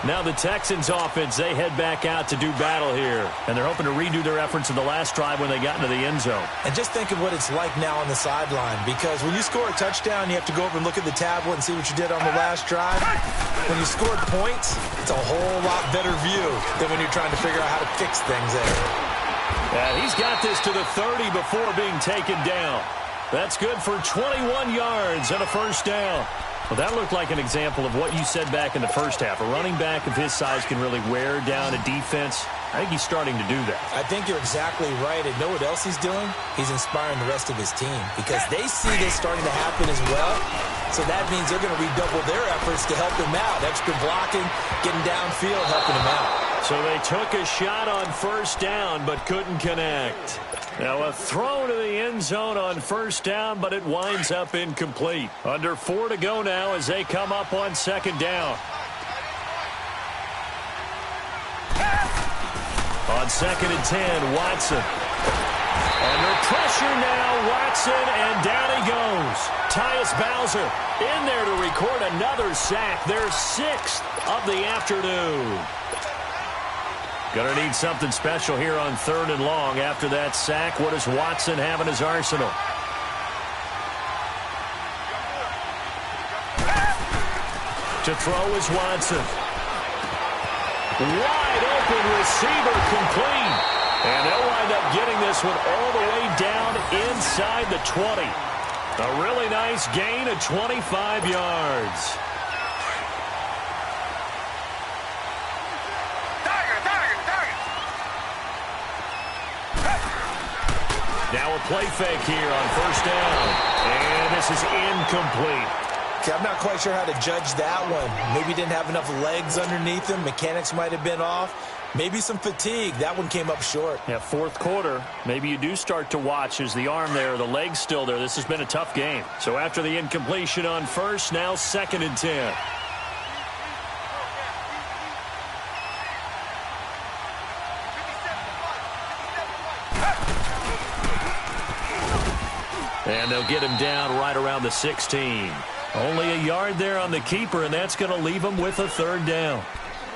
[SPEAKER 6] Now the Texans offense, they head back out to do battle here. And they're hoping to redo their efforts in the last drive when they got into the end zone.
[SPEAKER 7] And just think of what it's like now on the sideline. Because when you score a touchdown, you have to go over and look at the tablet and see what you did on the last drive. When you scored points, it's a whole lot better view than when you're trying to figure out how to fix things there.
[SPEAKER 6] And he's got this to the 30 before being taken down. That's good for 21 yards and a first down. Well, that looked like an example of what you said back in the first half. A running back of his size can really wear down a defense. I think he's starting to do that.
[SPEAKER 7] I think you're exactly right. And know what else he's doing? He's inspiring the rest of his team because they see this starting to happen as well. So that means they're going to redouble their efforts to help him out. Extra blocking, getting downfield, helping him out. So
[SPEAKER 6] they took a shot on first down but couldn't connect. Now a throw to the end zone on first down, but it winds up incomplete. Under 4 to go now as they come up on 2nd down. On 2nd and 10, Watson. Under pressure now, Watson, and down he goes. Tyus Bowser in there to record another sack, their 6th of the afternoon. Going to need something special here on 3rd and long after that sack. What does Watson have in his arsenal? To throw is Watson. Wide open receiver complete. And they'll wind up getting this one all the way down inside the 20. A really nice gain of 25 yards. Now a play fake here on first down. And this is incomplete.
[SPEAKER 7] I'm not quite sure how to judge that one. Maybe didn't have enough legs underneath him. Mechanics might have been off. Maybe some fatigue. That one came up short.
[SPEAKER 6] Yeah, fourth quarter, maybe you do start to watch as the arm there, the leg's still there. This has been a tough game. So after the incompletion on first, now 2nd and 10. And they'll get him down right around the 16. Only a yard there on the keeper, and that's going to leave him with a 3rd down.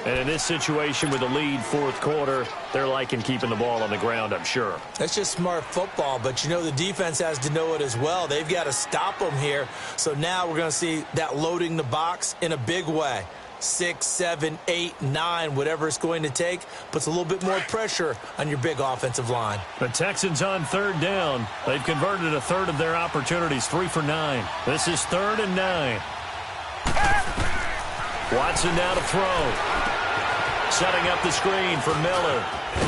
[SPEAKER 6] And in this situation with the lead, fourth quarter, they're liking keeping the ball on the ground, I'm sure.
[SPEAKER 7] That's just smart football, but you know the defense has to know it as well. They've got to stop them here. So now we're going to see that loading the box in a big way. 6, 7, 8, 9, whatever it's going to take, puts a little bit more pressure on your big offensive line.
[SPEAKER 6] The Texans on 3rd down. They've converted a third of their opportunities, 3 for 9. This is 3rd and 9. Watson now to throw. Setting up the screen for Miller.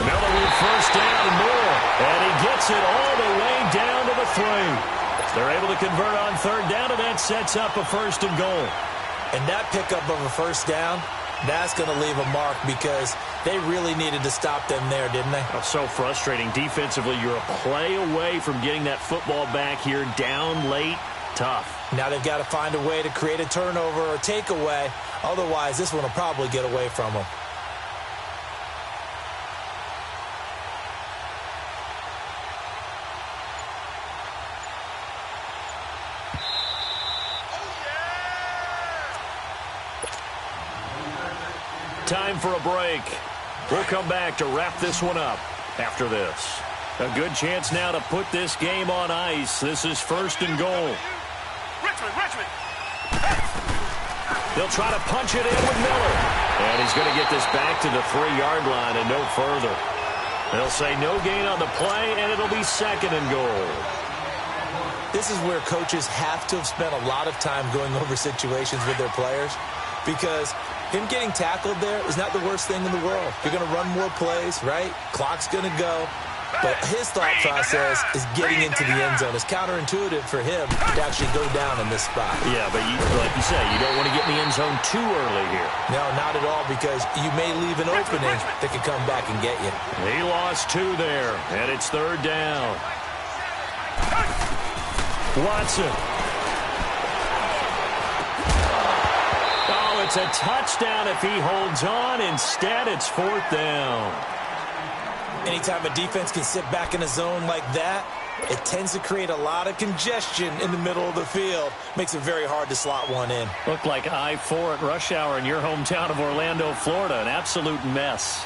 [SPEAKER 6] Miller with 1st down and more. And he gets it all the way down to the 3. They're able to convert on 3rd down, and that sets up a 1st and goal.
[SPEAKER 7] And that pickup of a 1st down, that's going to leave a mark because they really needed to stop them there, didn't they?
[SPEAKER 6] Oh, so frustrating. Defensively, you're a play away from getting that football back here down late. Tough.
[SPEAKER 7] Now they've got to find a way to create a turnover or takeaway. Otherwise, this one will probably get away from them.
[SPEAKER 6] Time for a break. We'll come back to wrap this one up after this. A good chance now to put this game on ice. This is 1st and goal.
[SPEAKER 8] Richmond.
[SPEAKER 6] They'll try to punch it in with Miller. And he's going to get this back to the 3-yard line and no further. They'll say no gain on the play, and it'll be 2nd and goal.
[SPEAKER 7] This is where coaches have to have spent a lot of time going over situations with their players because him getting tackled there is not the worst thing in the world. You're going to run more plays, right? Clock's going to go. But his thought process is getting into the end zone. It's counterintuitive for him to actually go down in this spot.
[SPEAKER 6] Yeah, but like you say, you don't want to get in the end zone too early here.
[SPEAKER 7] No, not at all, because you may leave an opening that could come back and get you.
[SPEAKER 6] He lost 2 there, and it's 3rd down. Watson. Oh, it's a touchdown if he holds on. Instead, it's 4th down.
[SPEAKER 7] Anytime a defense can sit back in a zone like that, it tends to create a lot of congestion in the middle of the field. Makes it very hard to slot one in.
[SPEAKER 6] Looked like I-4 at rush hour in your hometown of Orlando, Florida. An absolute mess.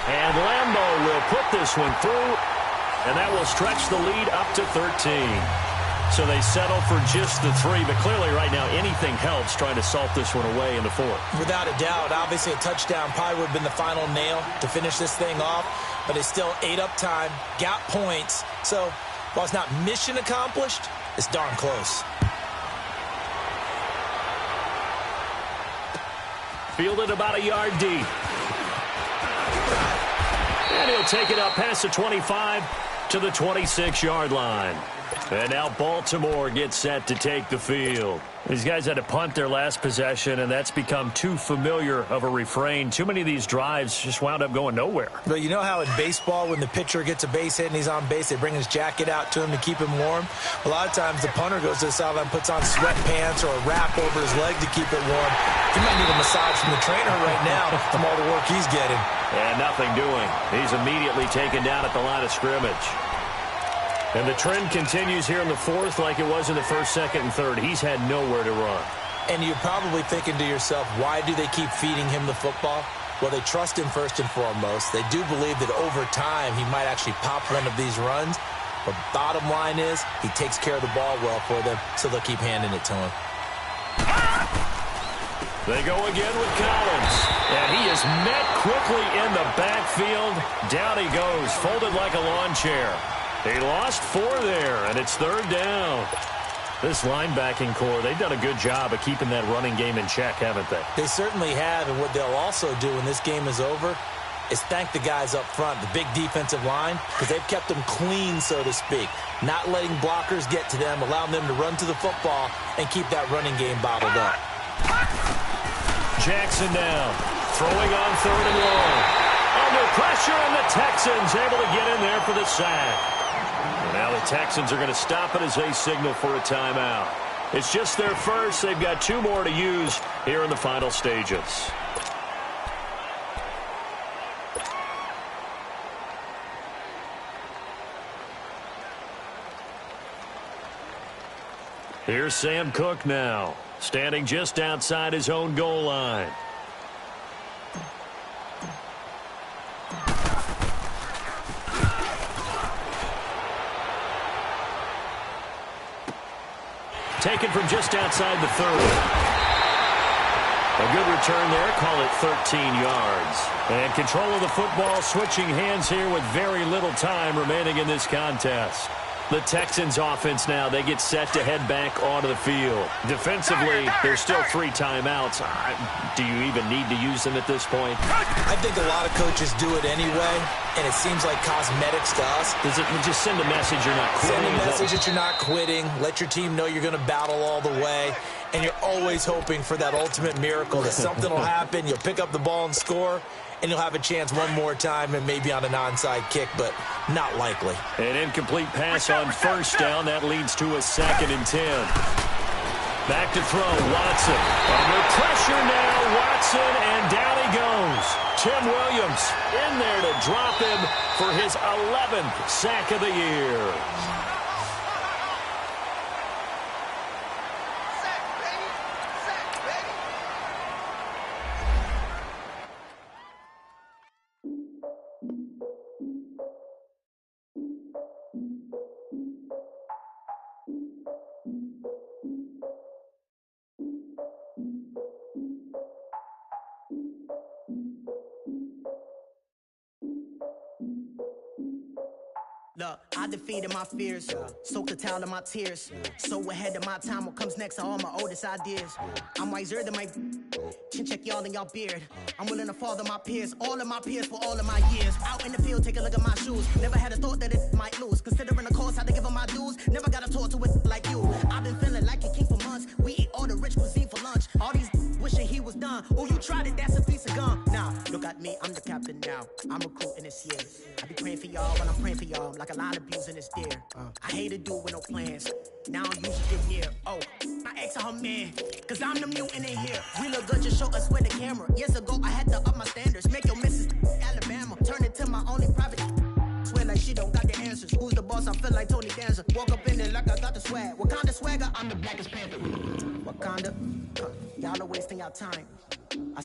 [SPEAKER 6] And Lambeau will put this one through, and that will stretch the lead up to 13. So they settle for just the 3, but clearly right now anything helps trying to salt this one away in the 4th.
[SPEAKER 7] Without a doubt, obviously a touchdown probably would have been the final nail to finish this thing off, but it's still ate up time, got points. So while it's not mission accomplished, it's darn close.
[SPEAKER 6] Fielded about a yard deep. And he'll take it up past the 25 to the 26-yard line. And now Baltimore gets set to take the field. These guys had to punt their last possession, and that's become too familiar of a refrain. Too many of these drives just wound up going nowhere.
[SPEAKER 7] But you know how in baseball, when the pitcher gets a base hit and he's on base, they bring his jacket out to him to keep him warm? A lot of times the punter goes to the sideline, puts on sweatpants or a wrap over his leg to keep it warm. He might need a massage from the trainer right now from all the work he's getting.
[SPEAKER 6] And nothing doing. He's immediately taken down at the line of scrimmage. And the trend continues here in the 4th like it was in the 1st, 2nd, and 3rd. He's had nowhere to run.
[SPEAKER 7] And you're probably thinking to yourself, why do they keep feeding him the football? Well, they trust him first and foremost. They do believe that over time he might actually pop one of these runs. But bottom line is he takes care of the ball well for them, so they'll keep handing it to him.
[SPEAKER 6] They go again with Collins. And he is met quickly in the backfield. Down he goes, folded like a lawn chair. He lost 4 there, and it's 3rd down. This linebacking core, they've done a good job of keeping that running game in check, haven't they?
[SPEAKER 7] They certainly have, and what they'll also do when this game is over is thank the guys up front, the big defensive line, because they've kept them clean, so to speak, not letting blockers get to them, allowing them to run to the football and keep that running game bottled up.
[SPEAKER 6] Jackson now, throwing on 3rd and long. Under pressure, and the Texans able to get in there for the sack. And now the Texans are going to stop it as they signal for a timeout. It's just their first. They've got 2 more to use here in the final stages. Here's Sam Cook now, standing just outside his own goal line. Taken from just outside the 30. A good return there, call it 13 yards. And control of the football, switching hands here with very little time remaining in this contest. The Texans offense now, they get set to head back onto the field. Defensively, there's still 3 timeouts. Do you even need to use them at this point?
[SPEAKER 7] I think a lot of coaches do it anyway, and it seems like cosmetics to us.
[SPEAKER 6] Does it just send a message you're not quitting?
[SPEAKER 7] Send a message that you're not quitting. Let your team know you're going to battle all the way. And you're always hoping for that ultimate miracle that something will happen, you'll pick up the ball and score, and you'll have a chance one more time and maybe on an onside kick, but not likely.
[SPEAKER 6] An incomplete pass on 1st down. That leads to a 2nd and 10. Back to throw, Watson. Under pressure now, Watson, and down he goes. Tim Williams in there to drop him for his 11th sack of the year.
[SPEAKER 5] Look, I defeated my fears, soaked the towel in my tears. So ahead of my time, what comes next are all my oldest ideas. I'm wiser than my chin check y'all in y'all beard. I'm willing to father my peers, all of my peers for all of my years. Out in the field, take a look at my shoes. Never had a thought that it might lose. Considering the cost, I had to give them my dues. Never got to talk to it like you. I've been feeling like a king for months. We eat all the rich cuisine for lunch. All these wishing he was done. Oh, you tried it, that's a piece of gum. Now, look at me, I'm the captain now. I'm recruiting this year. I be praying for y'all when I'm praying for y'all. Like a line abusing this deer. I hate to do with no plans. Now I'm usually get near. Oh, my ex her man. Cause I'm the mutant in here. We look good, just show us where the camera. Years ago, I had to up my standards. Make your missus Alabama. Turn it to my only private. Swear like she don't got the answers. Who's the boss? I feel like Tony Danza. Walk up in there like I got the swag. Wakanda swagger, I'm the blackest panther. Wakanda, y'all are wasting your time. I